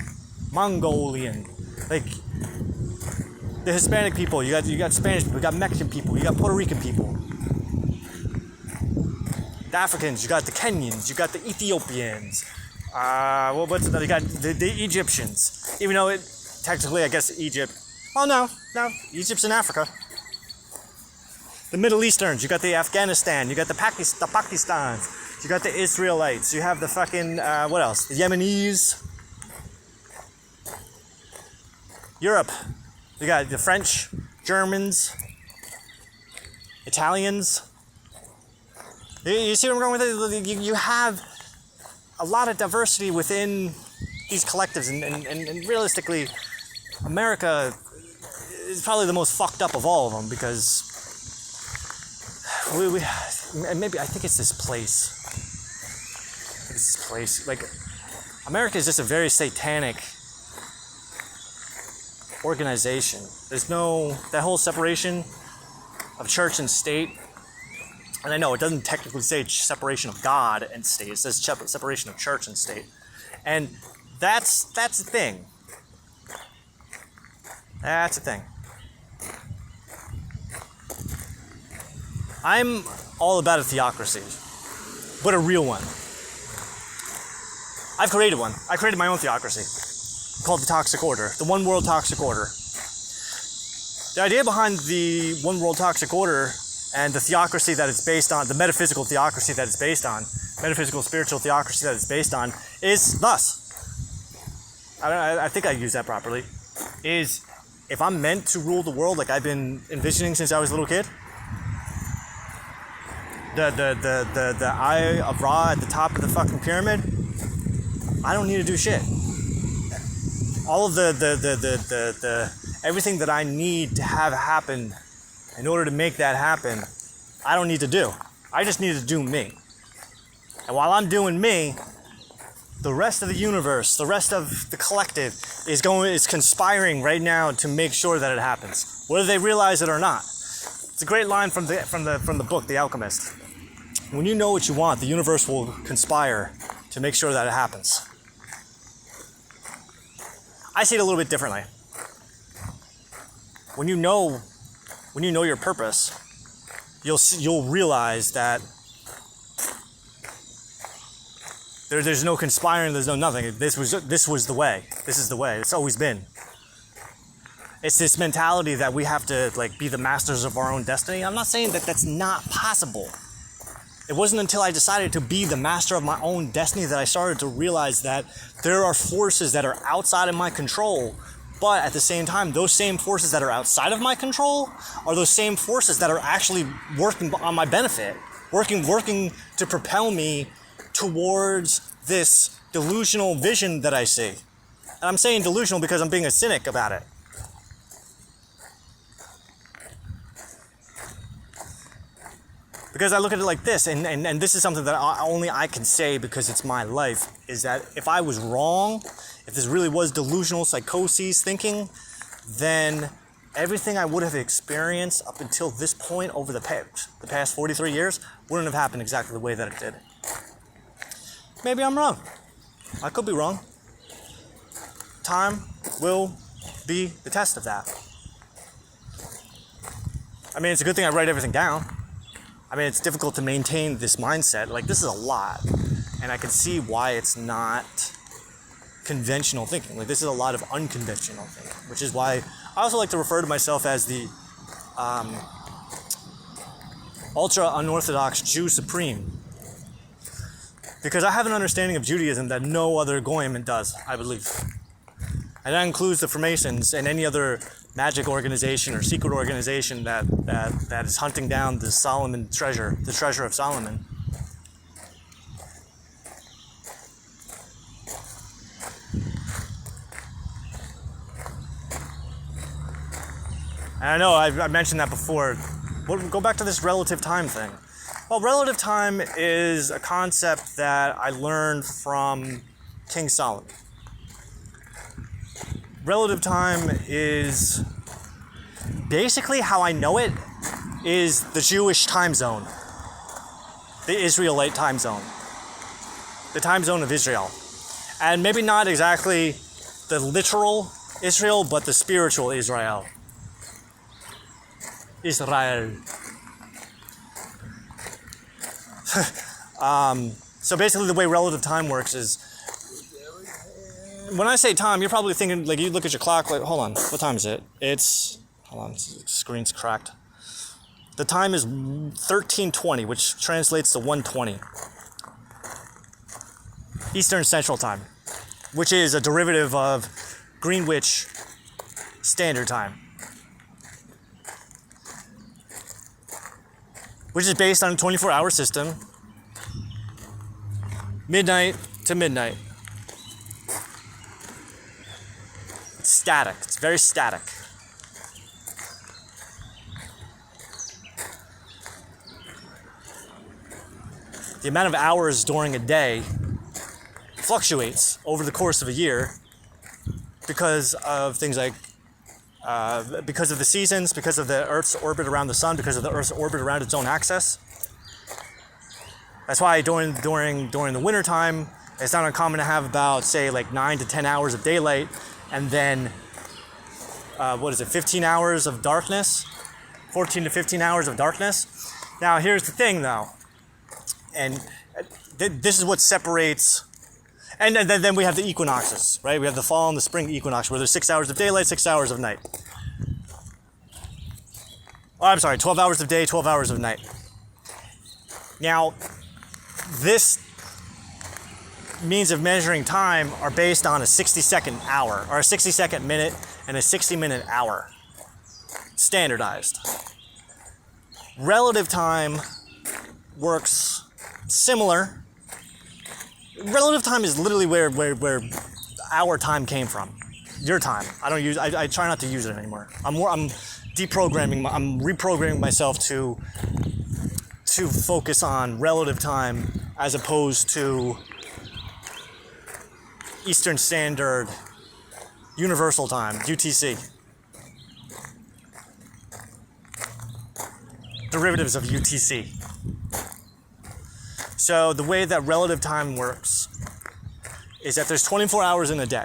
Speaker 1: Mongolian. Like the Hispanic people, you got Spanish people, you got Mexican people, you got Puerto Rican people. The Africans, you got the Kenyans, you got the Ethiopians. What's another? You got the Egyptians. Even though technically, I guess Egypt. Oh no, Egypt's in Africa. The Middle Easterns, you got the Afghanistan, you got the Pakistans, you got the Israelites, you have the fucking what else? The Yemenis. Europe, you got the French, Germans, Italians. You see where I'm going with it? You have a lot of diversity within these collectives, and realistically, America is probably the most fucked up of all of them because maybe I think it's this place. Like, America is just a very satanic organization. There's that whole separation of church and state. And I know it doesn't technically say separation of God and state. It says separation of church and state. And that's the thing. That's the thing. I'm all about a theocracy, but a real one. I've created one. I created my own theocracy called the Toxic Order, the One World Toxic Order. The idea behind the One World Toxic Order and the theocracy that it's based on, the metaphysical theocracy that it's based on, metaphysical spiritual theocracy that it's based on, is thus. I think I used that properly. Is if I'm meant to rule the world like I've been envisioning since I was a little kid, the Eye of Ra at the top of the fucking pyramid, I don't need to do shit. All of the everything that I need to have happen in order to make that happen, I don't need to do. I just need to do me. And while I'm doing me, the rest of the universe, the rest of the collective is conspiring right now to make sure that it happens, whether they realize it or not. It's a great line from the book, The Alchemist. When you know what you want, the universe will conspire to make sure that it happens. I see it a little bit differently. When you know your purpose, you'll realize that there's no conspiring, there's no nothing. This was the way. This is the way. It's always been. It's this mentality that we have to like be the masters of our own destiny. I'm not saying that that's not possible. It wasn't until I decided to be the master of my own destiny that I started to realize that there are forces that are outside of my control, but at the same time, those same forces that are outside of my control are those same forces that are actually working on my benefit, working to propel me towards this delusional vision that I see. And I'm saying delusional because I'm being a cynic about it. Because I look at it like this, and this is something that only I can say because it's my life, is that if I was wrong, if this really was delusional psychosis thinking, then everything I would have experienced up until this point over the past 43 years wouldn't have happened exactly the way that it did. Maybe I'm wrong. I could be wrong. Time will be the test of that. I mean, it's a good thing I write everything down. I mean, it's difficult to maintain this mindset. Like, this is a lot. And I can see why it's not conventional thinking. Like, this is a lot of unconventional thinking, which is why I also like to refer to myself as the ultra unorthodox Jew supreme. Because I have an understanding of Judaism that no other goyim does, I believe. And that includes the Freemasons and any other magic organization or secret organization that is hunting down the Solomon treasure, the treasure of Solomon. And I know I mentioned that before. We'll go back to this relative time thing. Well, relative time is a concept that I learned from King Solomon. Relative time is basically how I know it is the Jewish time zone, the Israelite time zone, the time zone of Israel. And maybe not exactly the literal Israel, but the spiritual Israel. Israel. So basically the way relative time works is, when I say time, you're probably thinking, like, you look at your clock, like, hold on, what time is it? Hold on, the screen's cracked. The time is 13:20, which translates to 1:20. Eastern Central Time, which is a derivative of Greenwich Standard Time, which is based on a 24-hour system, midnight to midnight. It's static. It's very static. The amount of hours during a day fluctuates over the course of a year because of things like because of the seasons, because of the Earth's orbit around the sun, because of the Earth's orbit around its own axis. That's why during the winter time, it's not uncommon to have about, say, like 9 to 10 hours of daylight, and then 15 hours of darkness, 14 to 15 hours of darkness. Now, here's the thing, though, and this is what separates. And then we have the equinoxes, right? We have the fall and the spring equinox, where there's 6 hours of daylight, 6 hours of night. Oh, I'm sorry, 12 hours of day, 12 hours of night. Now, this means of measuring time are based on a 60-second hour, or a 60-second minute and a 60-minute hour. Standardized. Relative time works similar. Relative time is literally where our time came from. Your time. I try not to use it anymore. I'm reprogramming myself to focus on relative time as opposed to Eastern Standard Universal Time, UTC. Derivatives of UTC. So the way that relative time works is that there's 24 hours in a day.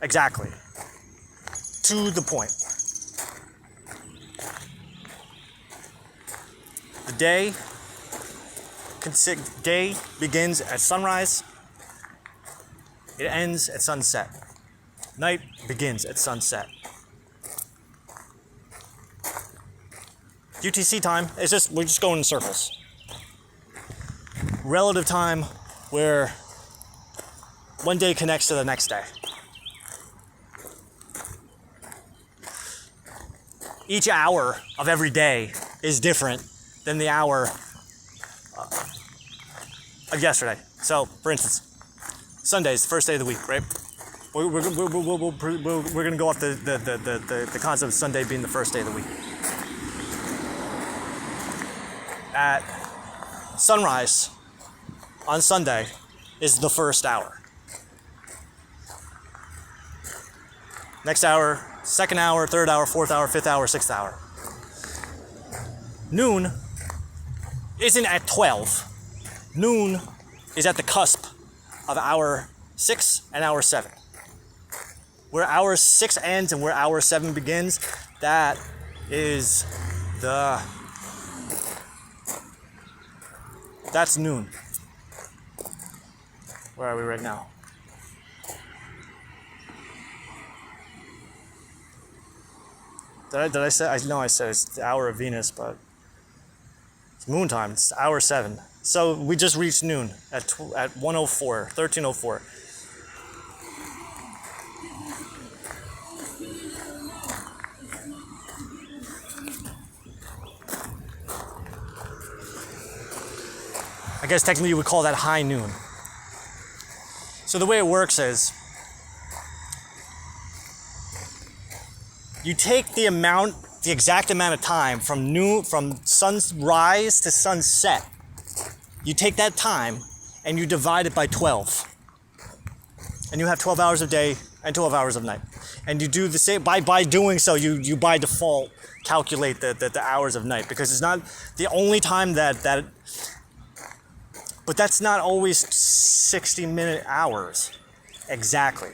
Speaker 1: Exactly. To the point. The day begins at sunrise. It ends at sunset. Night begins at sunset. UTC time is we're just going in circles. Relative time, where one day connects to the next day. Each hour of every day is different than the hour of yesterday. So, for instance, Sunday is the first day of the week, right? We're going to go off the concept of Sunday being the first day of the week. At sunrise on Sunday is the first hour. Next hour, second hour, third hour, fourth hour, fifth hour, sixth hour. Noon isn't at 12. Noon is at the cusp of hour 6 and hour 7. Where hour 6 ends and where hour 7 begins, that is that's noon. Where are we right now? Did I say? I know I said it's the hour of Venus, but it's moon time. It's hour 7. So we just reached noon at 13:04. I guess technically you would call that high noon. So the way it works is you take the exact amount of time from sunrise to sunset. You take that time and you divide it by 12. And you have 12 hours of day and 12 hours of night. And you do the same, by doing so, you by default calculate the hours of night, because it's not the only time that but that's not always 60-minute hours. Exactly.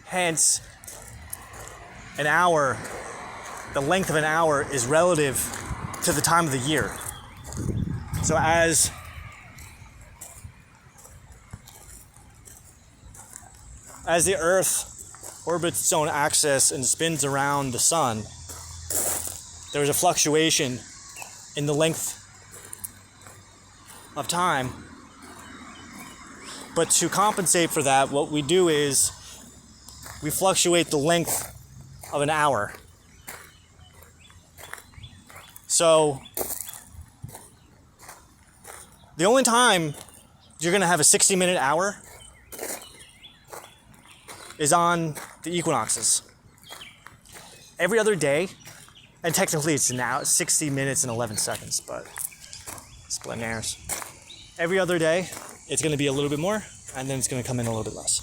Speaker 1: Hence, an hour, the length of an hour is relative to the time of the year. So as the Earth orbits its own axis and spins around the sun, there is a fluctuation in the length of time. But to compensate for that, what we do is we fluctuate the length of an hour. So the only time you're going to have a 60-minute hour is on the equinoxes. Every other day, and technically it's now 60 minutes and 11 seconds, but splitting hairs. Every other day, it's going to be a little bit more, and then it's going to come in a little bit less.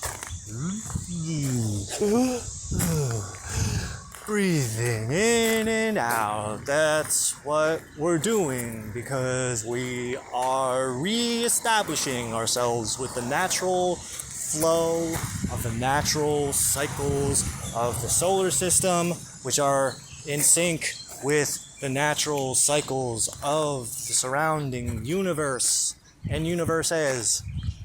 Speaker 1: Breathing in and out, that's what we're doing, because we are re-establishing ourselves with the natural flow of the natural cycles of the solar system, which are in sync with the natural cycles of the surrounding universe and universes.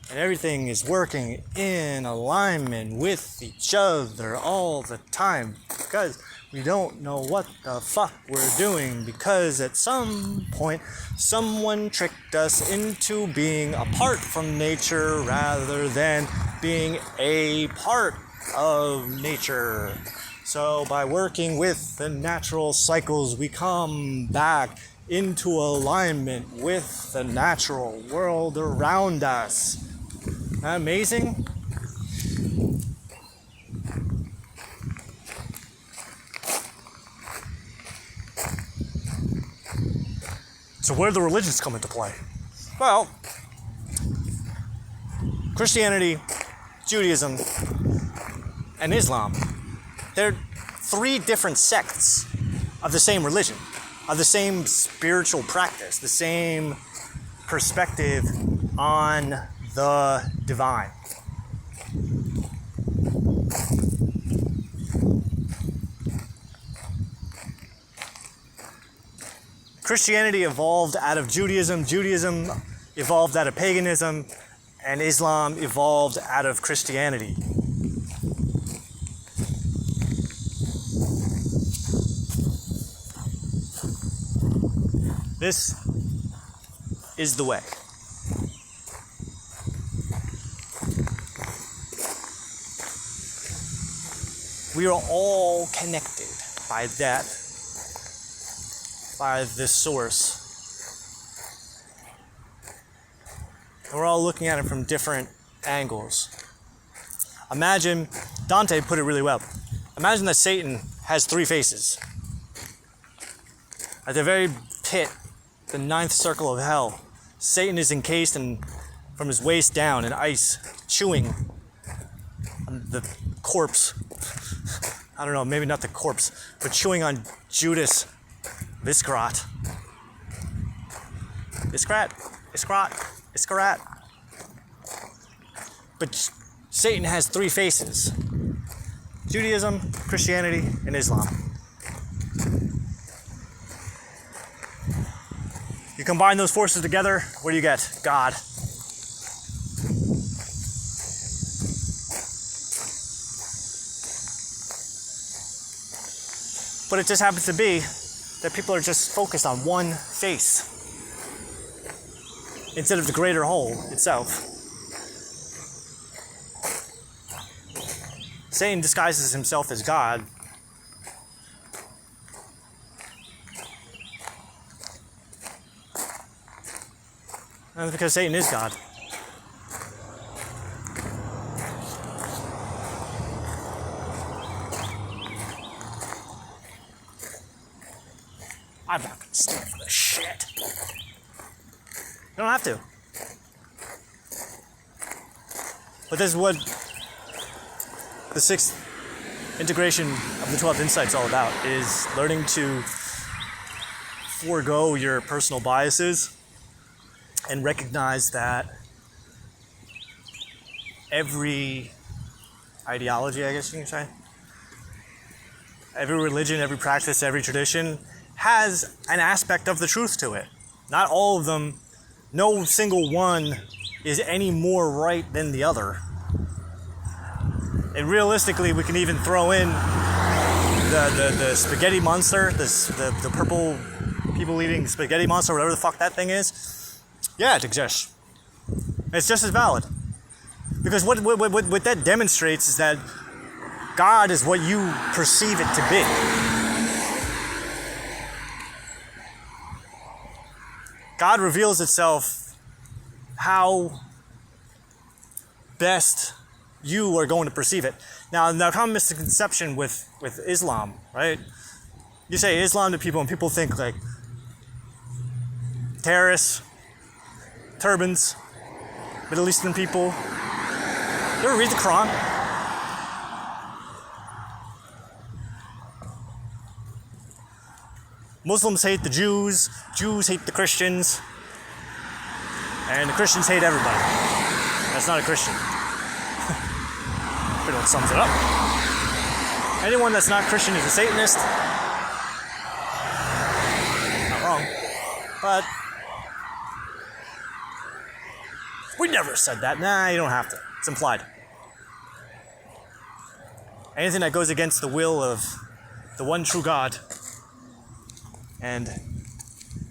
Speaker 1: And everything is working in alignment with each other all the time, because we don't know what the fuck we're doing, because at some point someone tricked us into being apart from nature rather than being a part of nature. So by working with the natural cycles, we come back into alignment with the natural world around us. Isn't that amazing? So where do the religions come into play? Well, Christianity, Judaism, and Islam, they're 3 different sects of the same religion, of the same spiritual practice, the same perspective on the divine. Christianity evolved out of Judaism, Judaism evolved out of paganism, and Islam evolved out of Christianity. This is the way. We are all connected by this source. And we're all looking at it from different angles. Imagine, Dante put it really well. Imagine that Satan has 3 faces. At the very pit, the 9th circle of hell, Satan is encased from his waist down in ice, chewing on the corpse. I don't know, maybe not the corpse, but chewing on Judas Iscariot. Iscariot. But Satan has 3 faces: Judaism, Christianity, and Islam. You combine those forces together, what do you get? God. But it just happens to be that people are just focused on one face instead of the greater whole itself. Satan disguises himself as God. And that's because Satan is God. I'm not gonna stand for this shit. You don't have to. But this is what the 6th integration of the 12 insights all about, is learning to forego your personal biases and recognize that every ideology, I guess you can say, every religion, every practice, every tradition has an aspect of the truth to it. Not all of them, no single one is any more right than the other. And realistically, we can even throw in the spaghetti monster, the purple people eating spaghetti monster, whatever the fuck that thing is. Yeah, it exists. It's just as valid. Because what that demonstrates is that God is what you perceive it to be. God reveals itself how best you are going to perceive it. Now common misconception with Islam, right? You say Islam to people and people think like terrorists, turbans, Middle Eastern people. You ever read the Quran? Muslims hate the Jews, Jews hate the Christians, and the Christians hate everybody. That's not a Christian. Pretty much sums it up. Anyone that's not Christian is a Satanist. Not wrong. But we never said that. Nah, you don't have to. It's implied. Anything that goes against the will of the one true God and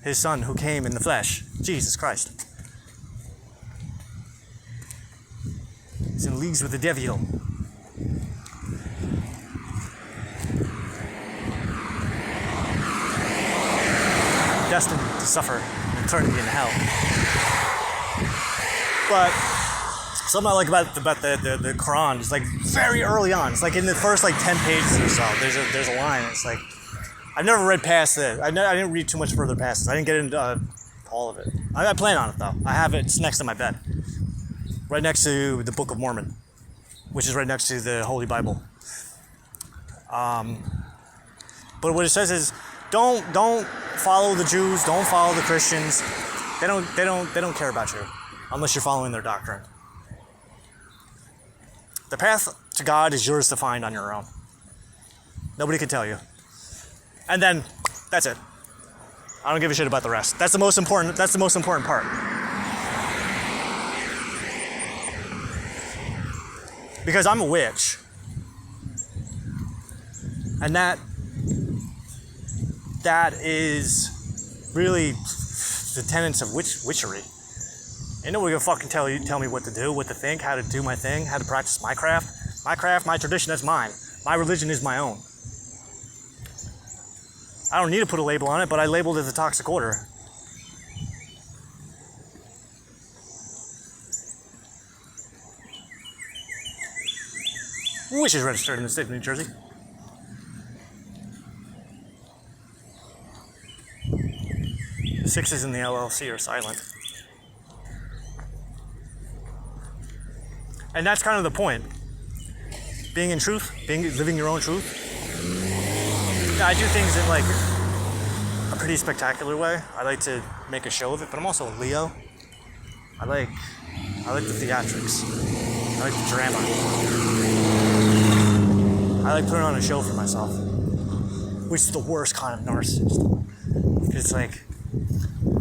Speaker 1: his Son who came in the flesh, Jesus Christ, is in leagues with the devil. Destined to suffer an eternity in hell. But something I like about the Quran is like very early on. It's like in the first like 10 pages or so. There's a line. It's like I've never read past it. I didn't read too much further past it. I didn't get into all of it. I plan on it though. I have it. It's next to my bed, right next to the Book of Mormon, which is right next to the Holy Bible. But what it says is, don't follow the Jews, don't follow the Christians, They don't care about you unless you're following their doctrine. The path to God is yours to find on your own. Nobody can tell you. And then that's it. I don't give a shit about the rest. That's the most important part. Because I'm a witch. And that is really the tenets of witchery. Ain't nobody gonna fucking tell me what to do, what to think, how to do my thing, how to practice my craft. My craft, my tradition, that's mine. My religion is my own. I don't need to put a label on it, but I labeled it the toxic order. Which is registered in the state of New Jersey. The 6s in the LLC are silent. And that's kind of the point. Being in truth, living your own truth. Yeah, I do things in like a pretty spectacular way. I like to make a show of it, but I'm also a Leo. I like the theatrics. I like the drama. I like putting on a show for myself, which is the worst kind of narcissist. Because it's like,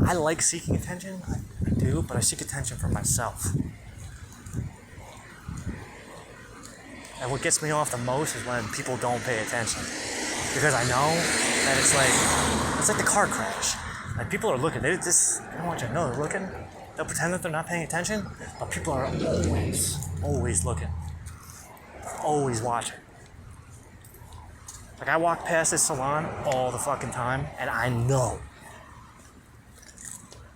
Speaker 1: I like seeking attention, I do, but I seek attention for myself. And what gets me off the most is when people don't pay attention. Because I know that it's like the car crash. Like people are looking, they don't want you to know they're looking. They'll pretend that they're not paying attention, but people are always looking. Always watching. Like I walk past this salon all the fucking time, and I know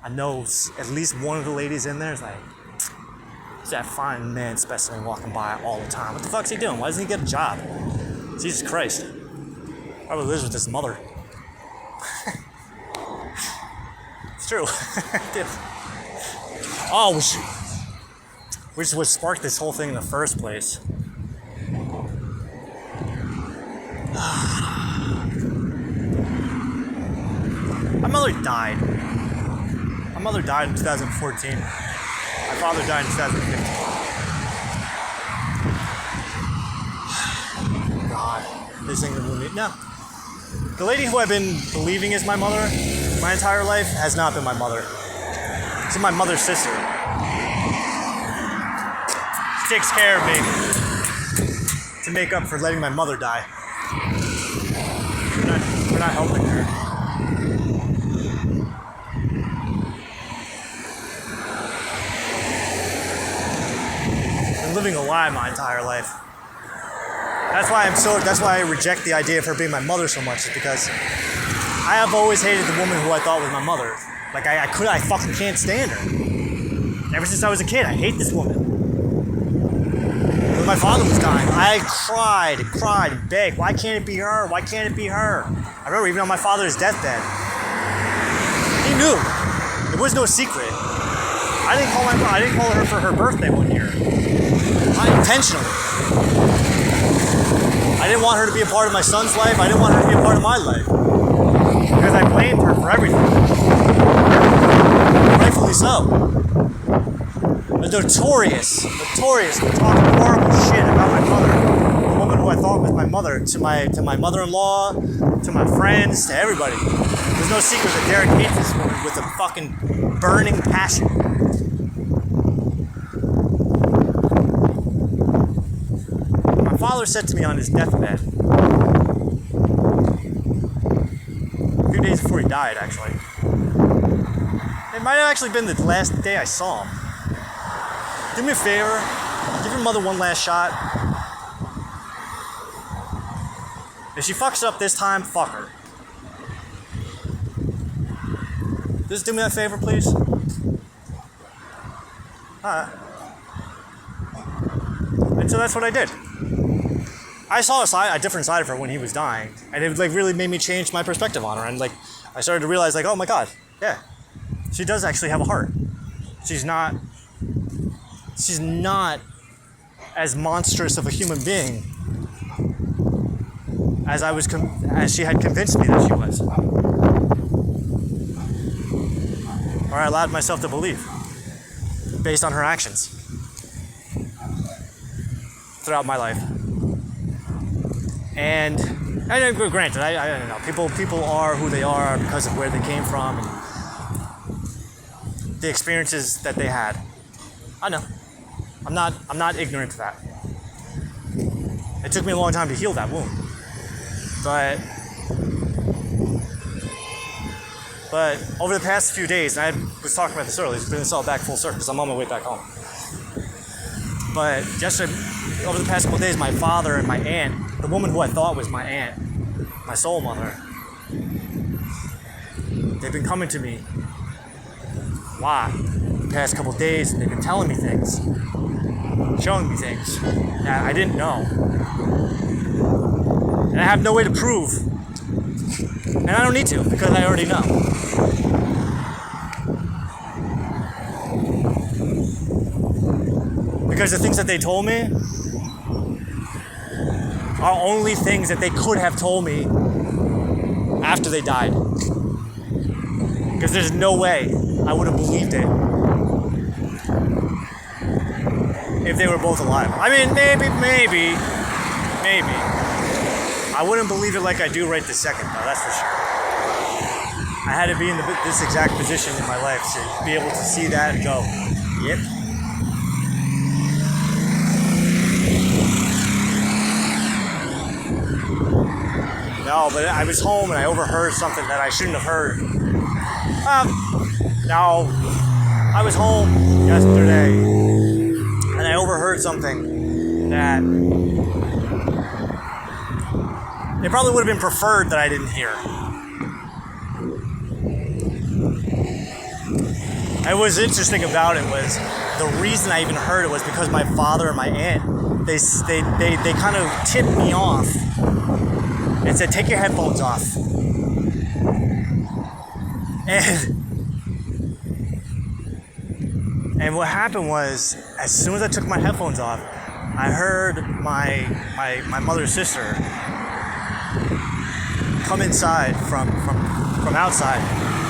Speaker 1: at least one of the ladies in there is like, it's that fine man specimen walking by all the time. What the fuck's he doing? Why doesn't he get a job? Jesus Christ. Probably lives with his mother. It's true. Oh, which is what sparked this whole thing in the first place. My mother died. My mother died in 2014. My father died in 2015. God, this thing will me. No. The lady who I've been believing is my mother my entire life has not been my mother. She's my mother's sister. She takes care of me to make up for letting my mother die. We're not helping her. Living a lie my entire life. That's why I reject the idea of her being my mother so much, is because I have always hated the woman who I thought was my mother. Like I fucking can't stand her. Ever since I was a kid, I hate this woman. When my father was dying, I cried and begged, why can't it be her? Why can't it be her? I remember even on my father's deathbed, he knew. It was no secret. I didn't call her for her birthday one year. Unintentionally. I didn't want her to be a part of my son's life. I didn't want her to be a part of my life. Because I blamed her for everything. Rightfully so. The notorious for talking horrible shit about my mother. The woman who I thought was my mother, to my mother-in-law, to my friends, to everybody. There's no secret that Derek hates this woman with a fucking burning passion. My father said to me on his deathbed, a few days before he died, actually. It might have actually been the last day I saw him. Do me a favor, give your mother one last shot. If she fucks up this time, fuck her. Just do me that favor, please. Alright. And so that's what I did. I saw a different side of her when he was dying, and it really made me change my perspective on her. And I started to realize, oh my god, yeah, she does actually have a heart. She's not as monstrous of a human being as as she had convinced me that she was. or I allowed myself to believe based on her actions throughout my life. And granted, I don't know. People are who they are because of where they came from and the experiences that they had. I know. I'm not ignorant to that. It took me a long time to heal that wound. But over the past few days, and I was talking about this earlier, to bring this all back full circle because I'm on my way back home. But yesterday, over the past couple of days, my father and my aunt, the woman who I thought was my aunt, my soul mother, they've been coming to me a lot the past couple of days, and they've been telling me things, showing me things that I didn't know. And I have no way to prove. And I don't need to because I already know. Because the things that they told me are only things that they could have told me after they died. Because there's no way I would have believed it if they were both alive. I mean, maybe. I wouldn't believe it like I do right this second, though, that's for sure. I had to be in this exact position in my life to be able to see that and go, yep. No, but I was home and I overheard something that I shouldn't have heard. No, I was home yesterday and I overheard something that it probably would have been preferred that I didn't hear. And what was interesting about it was the reason I even heard it was because my father and my aunt, they kind of tipped me off and said, take your headphones off. And what happened was, as soon as I took my headphones off, I heard my mother's sister come inside from outside,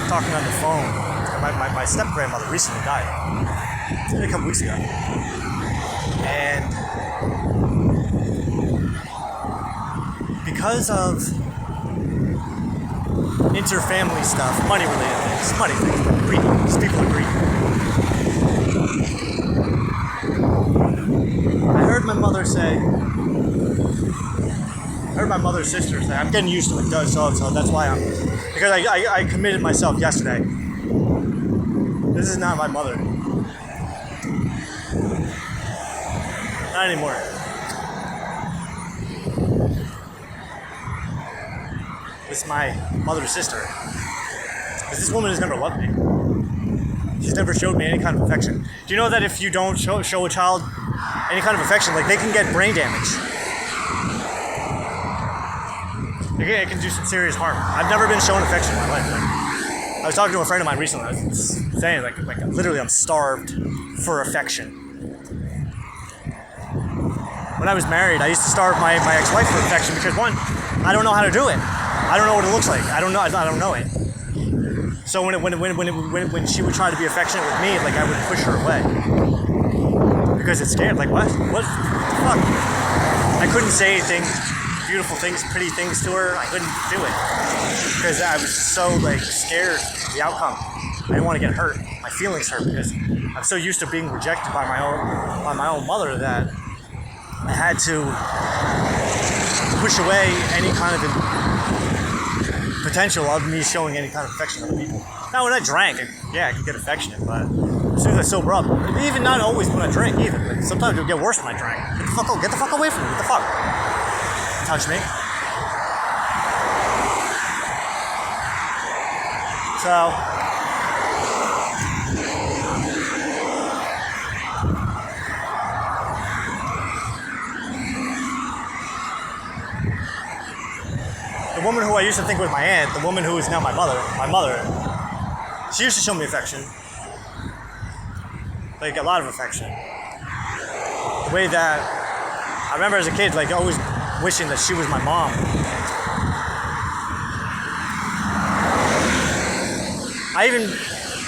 Speaker 1: talking on the phone. My step-grandmother recently died, a couple weeks ago. And because of inter-family stuff, money-related things, greedy, these people are greedy. I heard my mother's sister say, I'm getting used to it, so that's why because I committed myself yesterday. This is not my mother. Not anymore. It's my mother's sister. Because this woman has never loved me. She's never showed me any kind of affection. Do you know that if you don't show a child any kind of affection, like they can get brain damage? It can do some serious harm. I've never been shown affection in my life. I was talking to a friend of mine recently. I was saying, like literally, I'm starved for affection. When I was married, I used to starve my ex-wife for affection because one, I don't know how to do it. I don't know what it looks like. I don't know it. So when she would try to be affectionate with me, like I would push her away because it's scared. Like what the fuck? I couldn't say anything. Beautiful things, pretty things to her. I couldn't do it because I was so scared of the outcome. I didn't want to get hurt. My feelings hurt because I'm so used to being rejected by my own mother that I had to push away any kind of potential of me showing any kind of affection to other people. Now when I drank, I could get affectionate, but as soon as I sober up, even not always when I drink either. Sometimes it would get worse when I drank. Get the fuck away from me. What the fuck? Touch me. So the woman who I used to think was my aunt, the woman who is now my mother, she used to show me affection. Like a lot of affection. The way that I remember as a kid, always wishing that she was my mom.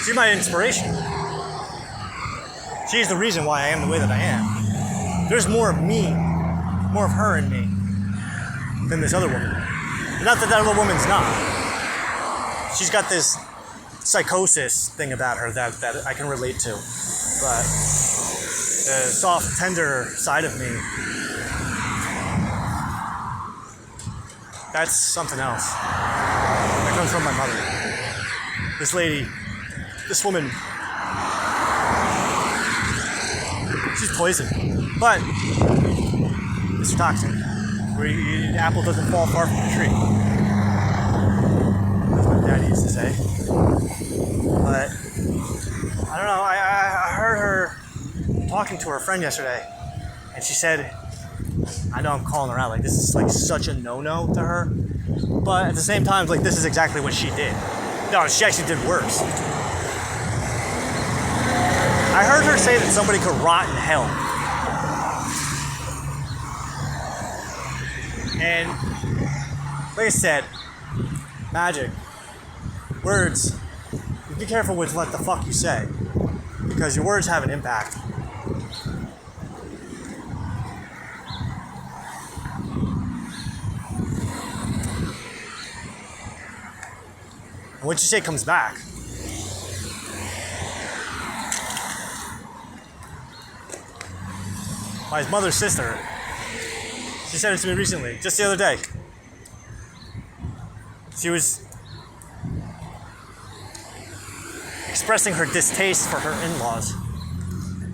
Speaker 1: She's my inspiration. She's the reason why I am the way that I am. There's more of me, more of her in me than this other woman. Not that other woman's not. She's got this psychosis thing about her that I can relate to. But the soft, tender side of me, that's something else. That comes from my mother. This lady, this woman, she's poison. But it's toxic. Where the apple doesn't fall far from the tree. That's what Daddy used to say. But I don't know. I heard her talking to her friend yesterday, and she said, I know I'm calling her out, like this is like such a no-no to her, but at the same time, like this is exactly what she did. No, she actually did worse. I heard her say that somebody could rot in hell. And like I said, magic, words, be careful with what the fuck you say, because your words have an impact. And what you say comes back. My mother's sister, she said it to me recently, just the other day. She was expressing her distaste for her in-laws,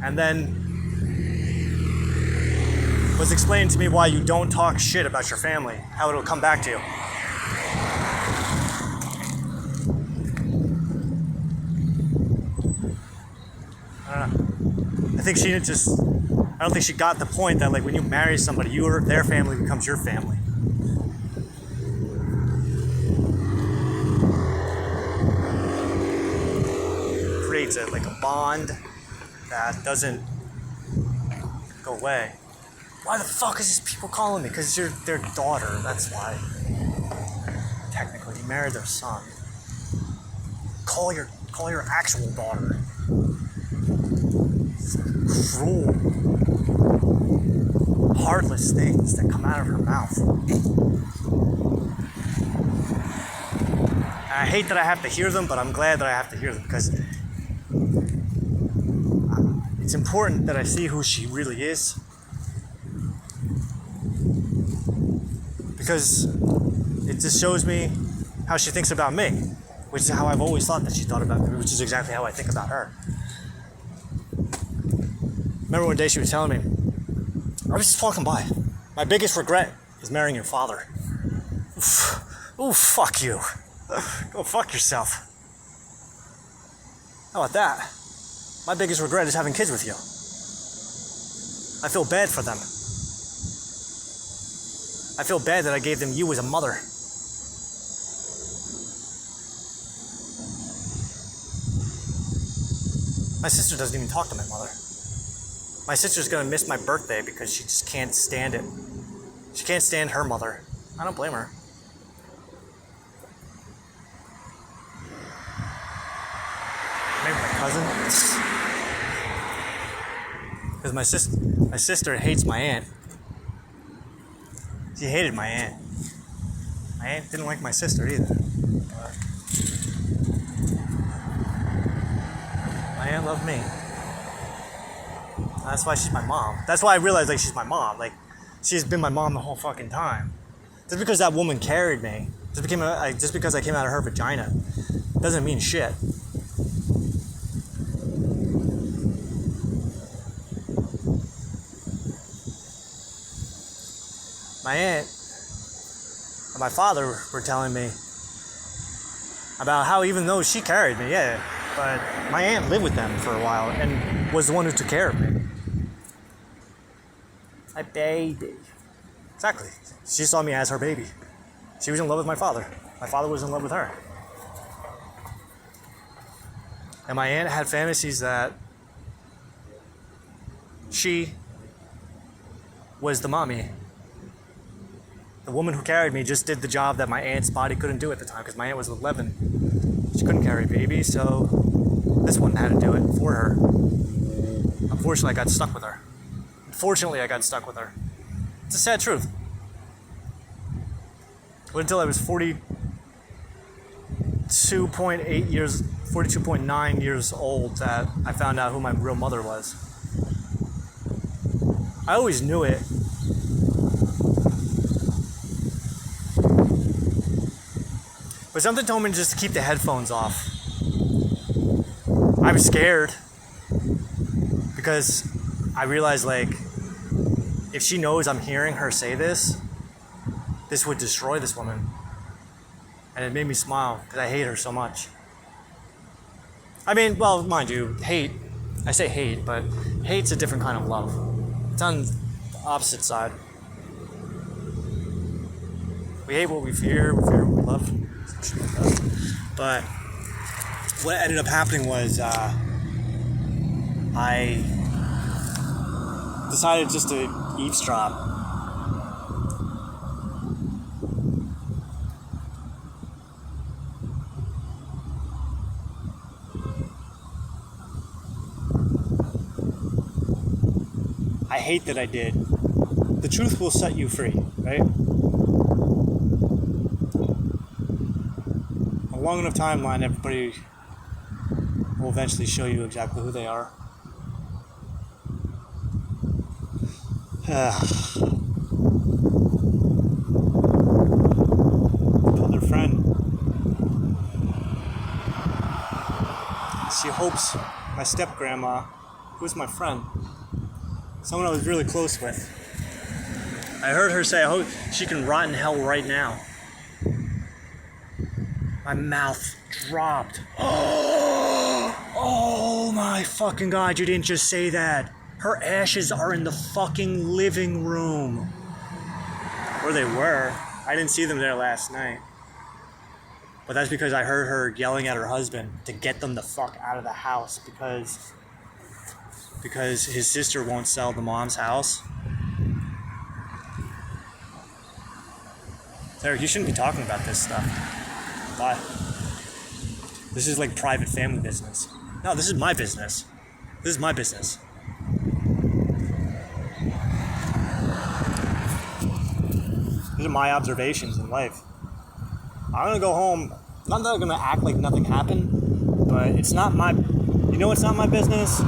Speaker 1: and then was explaining to me why you don't talk shit about your family, how it'll come back to you. I don't know. I don't think she got the point that like when you marry somebody, their family becomes your family. Creates like a bond that doesn't go away. Why the fuck is these people calling me? Because you're their daughter, that's why. Technically, you married their son. Call your actual daughter. Cruel, heartless things that come out of her mouth. And I hate that I have to hear them, but I'm glad that I have to hear them because it's important that I see who she really is. Because it just shows me how she thinks about me, which is how I've always thought that she thought about me, which is exactly how I think about her. Remember one day she was telling me, I was just walking by. My biggest regret is marrying your father. Oh, fuck you. Go fuck yourself. How about that? My biggest regret is having kids with you. I feel bad for them. I feel bad that I gave them you as a mother. My sister doesn't even talk to my mother. My sister's gonna miss my birthday because she just can't stand it. She can't stand her mother. I don't blame her. Maybe my cousin. Because my sister hates my aunt. She hated my aunt. My aunt didn't like my sister either. My aunt loved me. That's why she's my mom. That's why I realized like she's my mom. Like she's been my mom the whole fucking time. Just because that woman carried me, just because I came out of her vagina, doesn't mean shit. My aunt and my father were telling me about how even though she carried me, yeah, but my aunt lived with them for a while and was the one who took care of me. My baby. Exactly. She saw me as her baby. She was in love with my father. My father was in love with her. And my aunt had fantasies that she was the mommy. The woman who carried me just did the job that my aunt's body couldn't do at the time because my aunt was 11. She couldn't carry a baby, so this one had to do it for her. Unfortunately, I got stuck with her. It's a sad truth. But until I was 42.9 years old that I found out who my real mother was. I always knew it. But something told me just to keep the headphones off. I was scared because I realized, like, if she knows I'm hearing her say this would destroy this woman. And it made me smile because I hate her so much. I mean, well, mind you, hate, I say hate, but hate's a different kind of love. It's on the opposite side. We hate what we fear what we love. But what ended up happening was I decided just to eavesdrop. I hate that I did. The truth will set you free, right? A long enough timeline, everybody will eventually show you exactly who they are. Another friend. She hopes my step-grandma, who's my friend, someone I was really close with. I heard her say, I hope she can rot in hell right now. My mouth dropped. Oh my fucking God, you didn't just say that. Her ashes are in the fucking living room. Or they were. I didn't see them there last night. But that's because I heard her yelling at her husband to get them the fuck out of the house because his sister won't sell the mom's house. Sarah, you shouldn't be talking about this stuff. Why? This is like private family business. No, this is my business. This is my business. These are my observations in life. I'm gonna go home. Not that I'm gonna act like nothing happened, but it's not my. You know, it's not my business.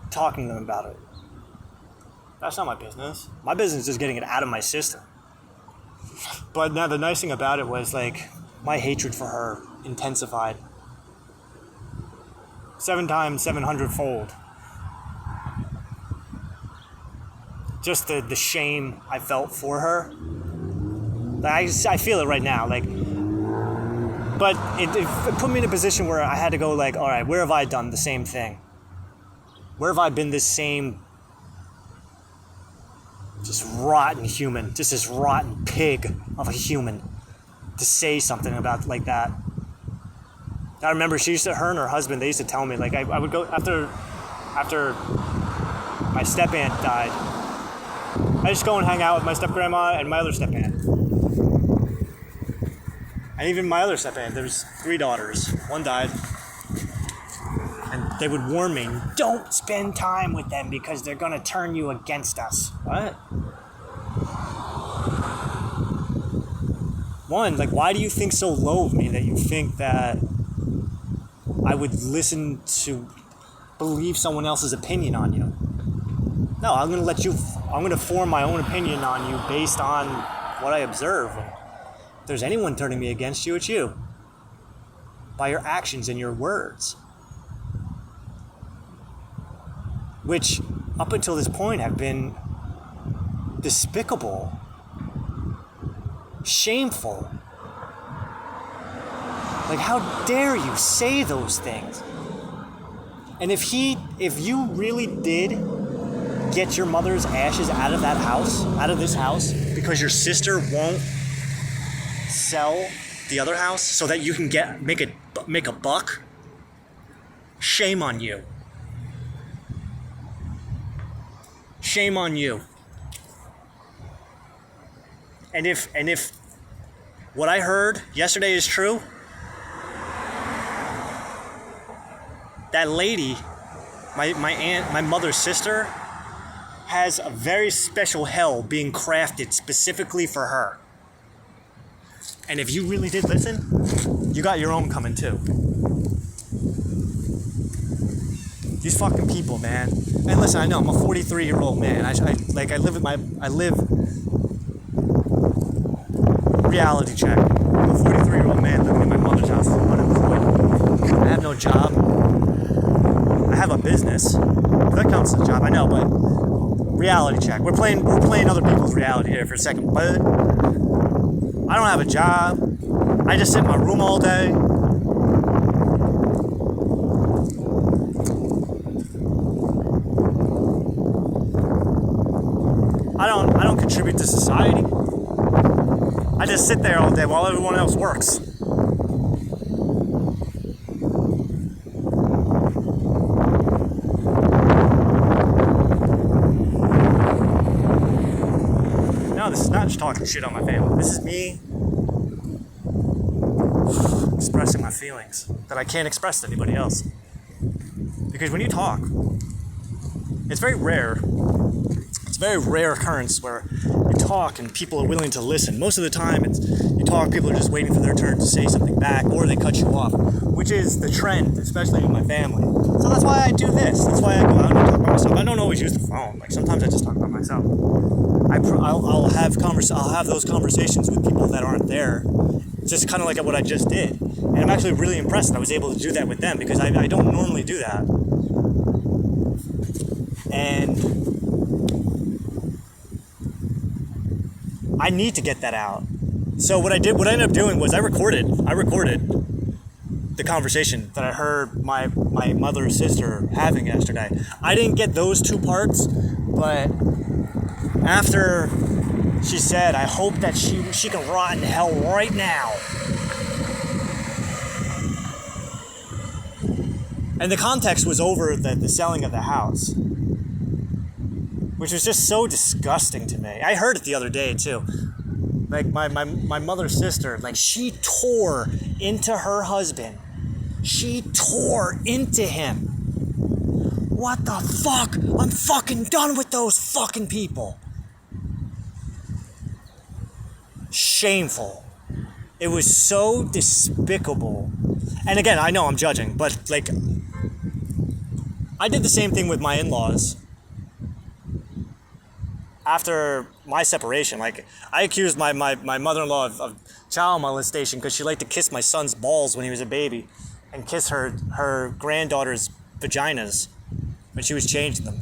Speaker 1: Talking to them about it. That's not my business. My business is getting it out of my system. But now the nice thing about it was, like, my hatred for her intensified 7 times 700-fold. Just the shame I felt for her. I feel it right now, like. But it put me in a position where I had to go, like, all right, where have I done the same thing? Where have I been this same, just rotten human, just this rotten pig of a human, to say something about like that? I remember her and her husband, they used to tell me, like, I would go after my step-aunt died. I just go and hang out with my step-grandma and my other step-aunt. And even my other step-aunt, there's 3 daughters. One died. And they would warn me, don't spend time with them because they're going to turn you against us. What? One, like, why do you think so low of me that you think that I would believe someone else's opinion on you? No, I'm going to form my own opinion on you based on what I observe. And if there's anyone turning me against you, it's you. By your actions and your words. Which, up until this point, have been despicable, shameful. Like, how dare you say those things? And if you really did get your mother's ashes out of this house, because your sister won't sell the other house so that you can make a buck, shame on you. Shame on you. And if what I heard yesterday is true, that lady, my aunt, my mother's sister, has a very special hell being crafted specifically for her. And if you really did listen, you got your own coming too. These fucking people, man. And listen, I know I'm a 43-year-old man. I live reality check. I'm a 43-year-old man living in my mother's house, unemployed. I have no job. I have a business. That counts as a job, I know, but reality check. We're playing other people's reality here for a second, but I don't have a job. I just sit in my room all day. I don't contribute to society. I just sit there all day while everyone else works. No, this is not just talking shit on my family. This is me expressing my feelings that I can't express to anybody else. Because when you talk, it's very rare. It's a very rare occurrence where you talk and people are willing to listen. Most of the time, you talk, people are just waiting for their turn to say something back, or they cut you off, which is the trend, especially in my family. So that's why I do this. That's why I go out and talk about myself. I don't always use the phone. Like sometimes I just talk about myself. I'll have those conversations with people that aren't there, just kind of like what I just did. And I'm actually really impressed that I was able to do that with them because I don't normally do that. And I need to get that out. So what I ended up doing was I recorded the conversation that I heard my mother's sister having yesterday. I didn't get those two parts, but after she said, I hope that she can rot in hell right now. And the context was over the selling of the house, which was just so disgusting to me. I heard it the other day too. Like my mother's sister, like she tore into her husband. She tore into him. What the fuck? I'm fucking done with those fucking people. Shameful. It was so despicable. And again, I know I'm judging, but like, I did the same thing with my in-laws. After my separation, like, I accused my mother-in-law of child molestation because she liked to kiss my son's balls when he was a baby and kiss her granddaughter's vaginas when she was changing them.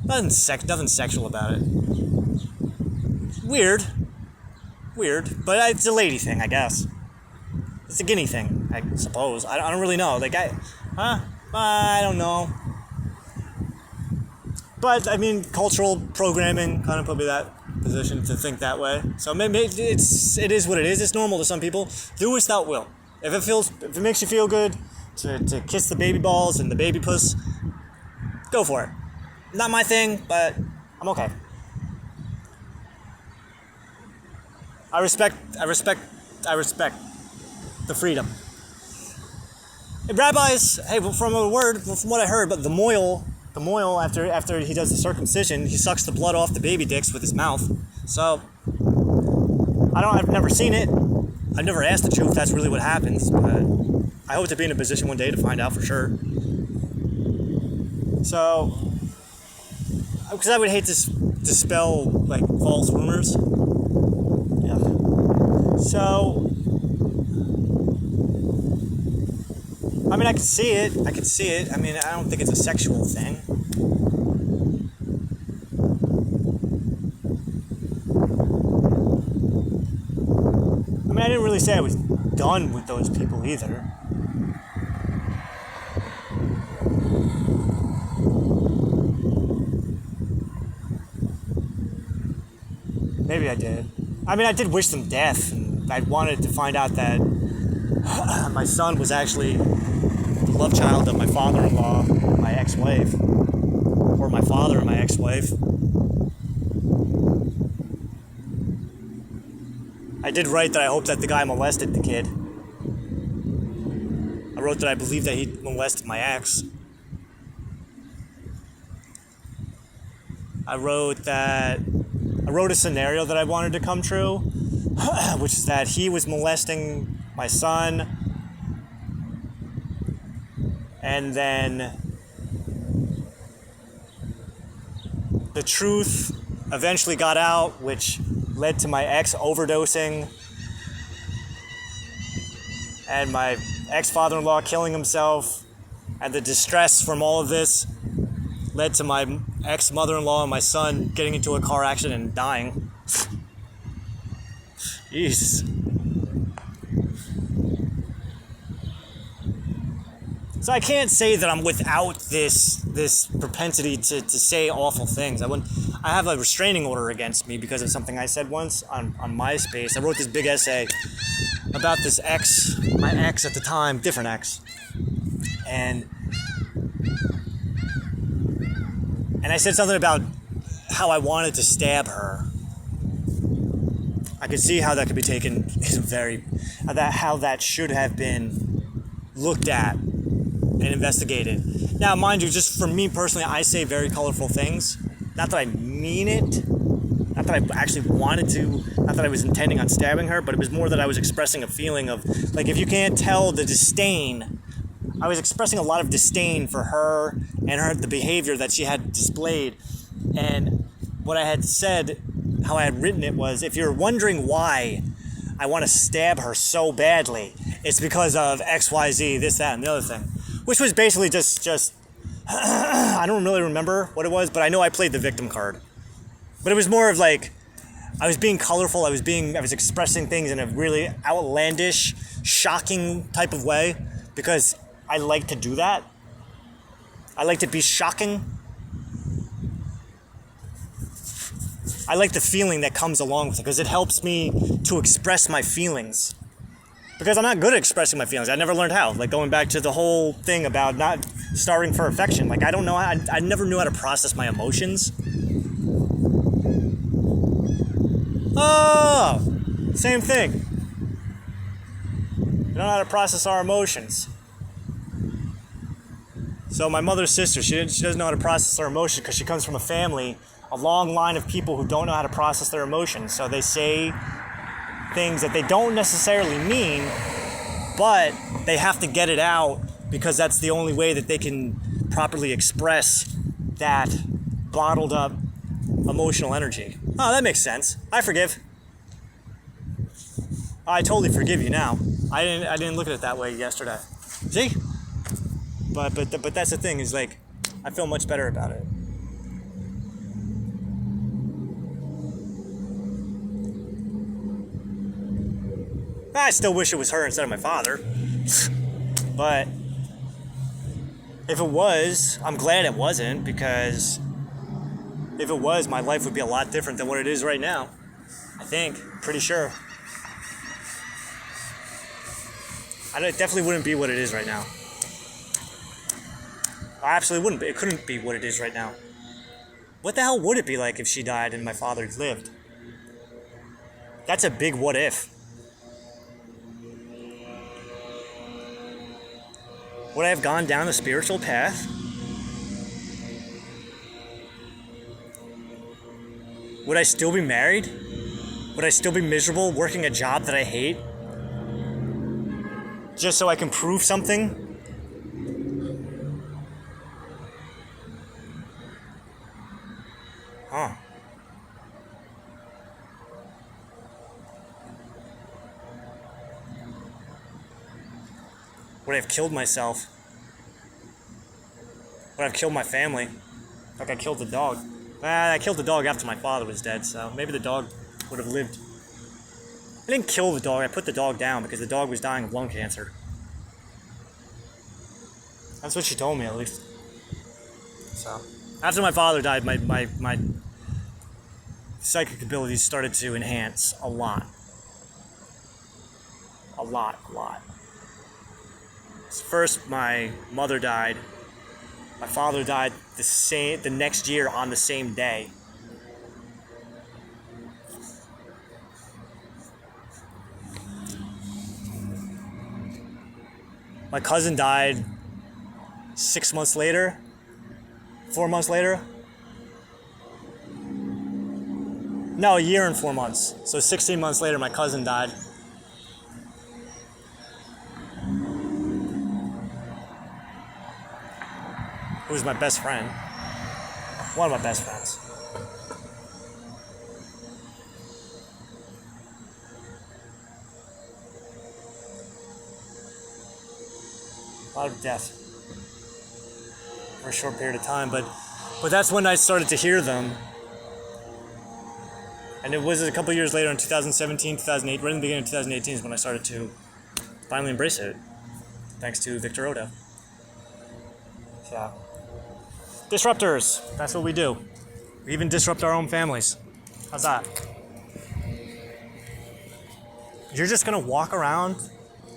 Speaker 1: Nothing sexual about it. Weird, but it's a lady thing, I guess. It's a guinea thing, I suppose. I don't really know. Like, I don't know. But, I mean, cultural programming kind of put me in that position to think that way. So maybe it is what it is. It's normal to some people. Do as thou wilt. If it makes you feel good to kiss the baby balls and the baby puss, go for it. Not my thing, but I'm okay. I respect the freedom. Rabbis, hey, from what I heard, but the moil after he does the circumcision, he sucks the blood off the baby dicks with his mouth. So I've never seen it. I've never asked the Jew if that's really what happens, but I hope to be in a position one day to find out for sure. So, because I would hate to dispel like false rumors. Yeah. So, I mean, I could see it. I mean, I don't think it's a sexual thing. I mean, I didn't really say I was done with those people either. Maybe I did. I mean, I did wish them death, and I wanted to find out that my son was actually the love child of my father-in-law, my ex-wife, or my father and my ex-wife. I did write that I hope that the guy molested the kid. I wrote that I believe that he molested my ex. I wrote a scenario that I wanted to come true, which is that he was molesting my son, and then the truth eventually got out, which led to my ex overdosing and my ex-father-in-law killing himself, and the distress from all of this led to my ex-mother-in-law and my son getting into a car accident and dying. Jesus. So I can't say that I'm without this propensity to say awful things. I have a restraining order against me because of something I said once on MySpace. I wrote this big essay about this ex, my ex at the time, different ex. And I said something about how I wanted to stab her. I could see how that could be taken how that should have been looked at and investigated. Now, mind you, just for me personally, I say very colorful things. Not that I mean it, not that I actually wanted to, not that I was intending on stabbing her, but it was more that I was expressing a feeling of, like, if you can't tell the disdain, I was expressing a lot of disdain for her and the behavior that she had displayed. And what I had said, how I had written it was, if you're wondering why I want to stab her so badly, it's because of XYZ, this, that, and the other thing. Which was basically just I don't really remember what it was, but I know I played the victim card. But it was more of like, I was being colorful, I was expressing things in a really outlandish, shocking type of way, because I like to do that. I like to be shocking. I like the feeling that comes along with it, because it helps me to express my feelings. Because I'm not good at expressing my feelings. I never learned how. Like, going back to the whole thing about not starving for affection. Like, I don't know, I never knew how to process my emotions. Oh, same thing. We don't know how to process our emotions. So my mother's sister, she doesn't know how to process her emotions because she comes from a long line of people who don't know how to process their emotions. So they say things that they don't necessarily mean, but they have to get it out because that's the only way that they can properly express that bottled up emotional energy. Oh, that makes sense. I forgive. I totally forgive you now. I didn't look at it that way yesterday. See? But that's the thing, is like, I feel much better about it. I still wish it was her instead of my father. But if it was, I'm glad it wasn't, because if it was, my life would be a lot different than what it is right now. I think. Pretty sure. It definitely wouldn't be what it is right now. I absolutely wouldn't be. It couldn't be what it is right now. What the hell would it be like if she died and my father lived? That's a big what if. Would I have gone down the spiritual path? Would I still be married? Would I still be miserable working a job that I hate? Just so I can prove something? Huh. Would I have killed myself? Would I have killed my family? Like I killed the dog. I killed the dog after my father was dead, so maybe the dog would have lived. I didn't kill the dog, I put the dog down because the dog was dying of lung cancer. That's what she told me, at least. So, after my father died, my psychic abilities started to enhance a lot. A lot. First, my mother died. My father died the next year on the same day. My cousin died 6 months later, 4 months later. No, a year and 4 months. So 16 months later, my cousin died. Who was my best friend. One of my best friends. A lot of death for a short period of time, but that's when I started to hear them. And it was a couple years later in 2017, 2008, right in the beginning of 2018 is when I started to finally embrace it, thanks to Victor Oda. So, disruptors, that's what we do. We even disrupt our own families. How's that? You're just gonna walk around,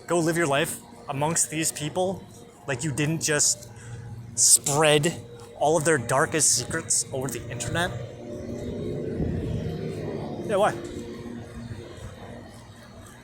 Speaker 1: go live your life amongst these people like you didn't just spread all of their darkest secrets over the internet? Yeah, why?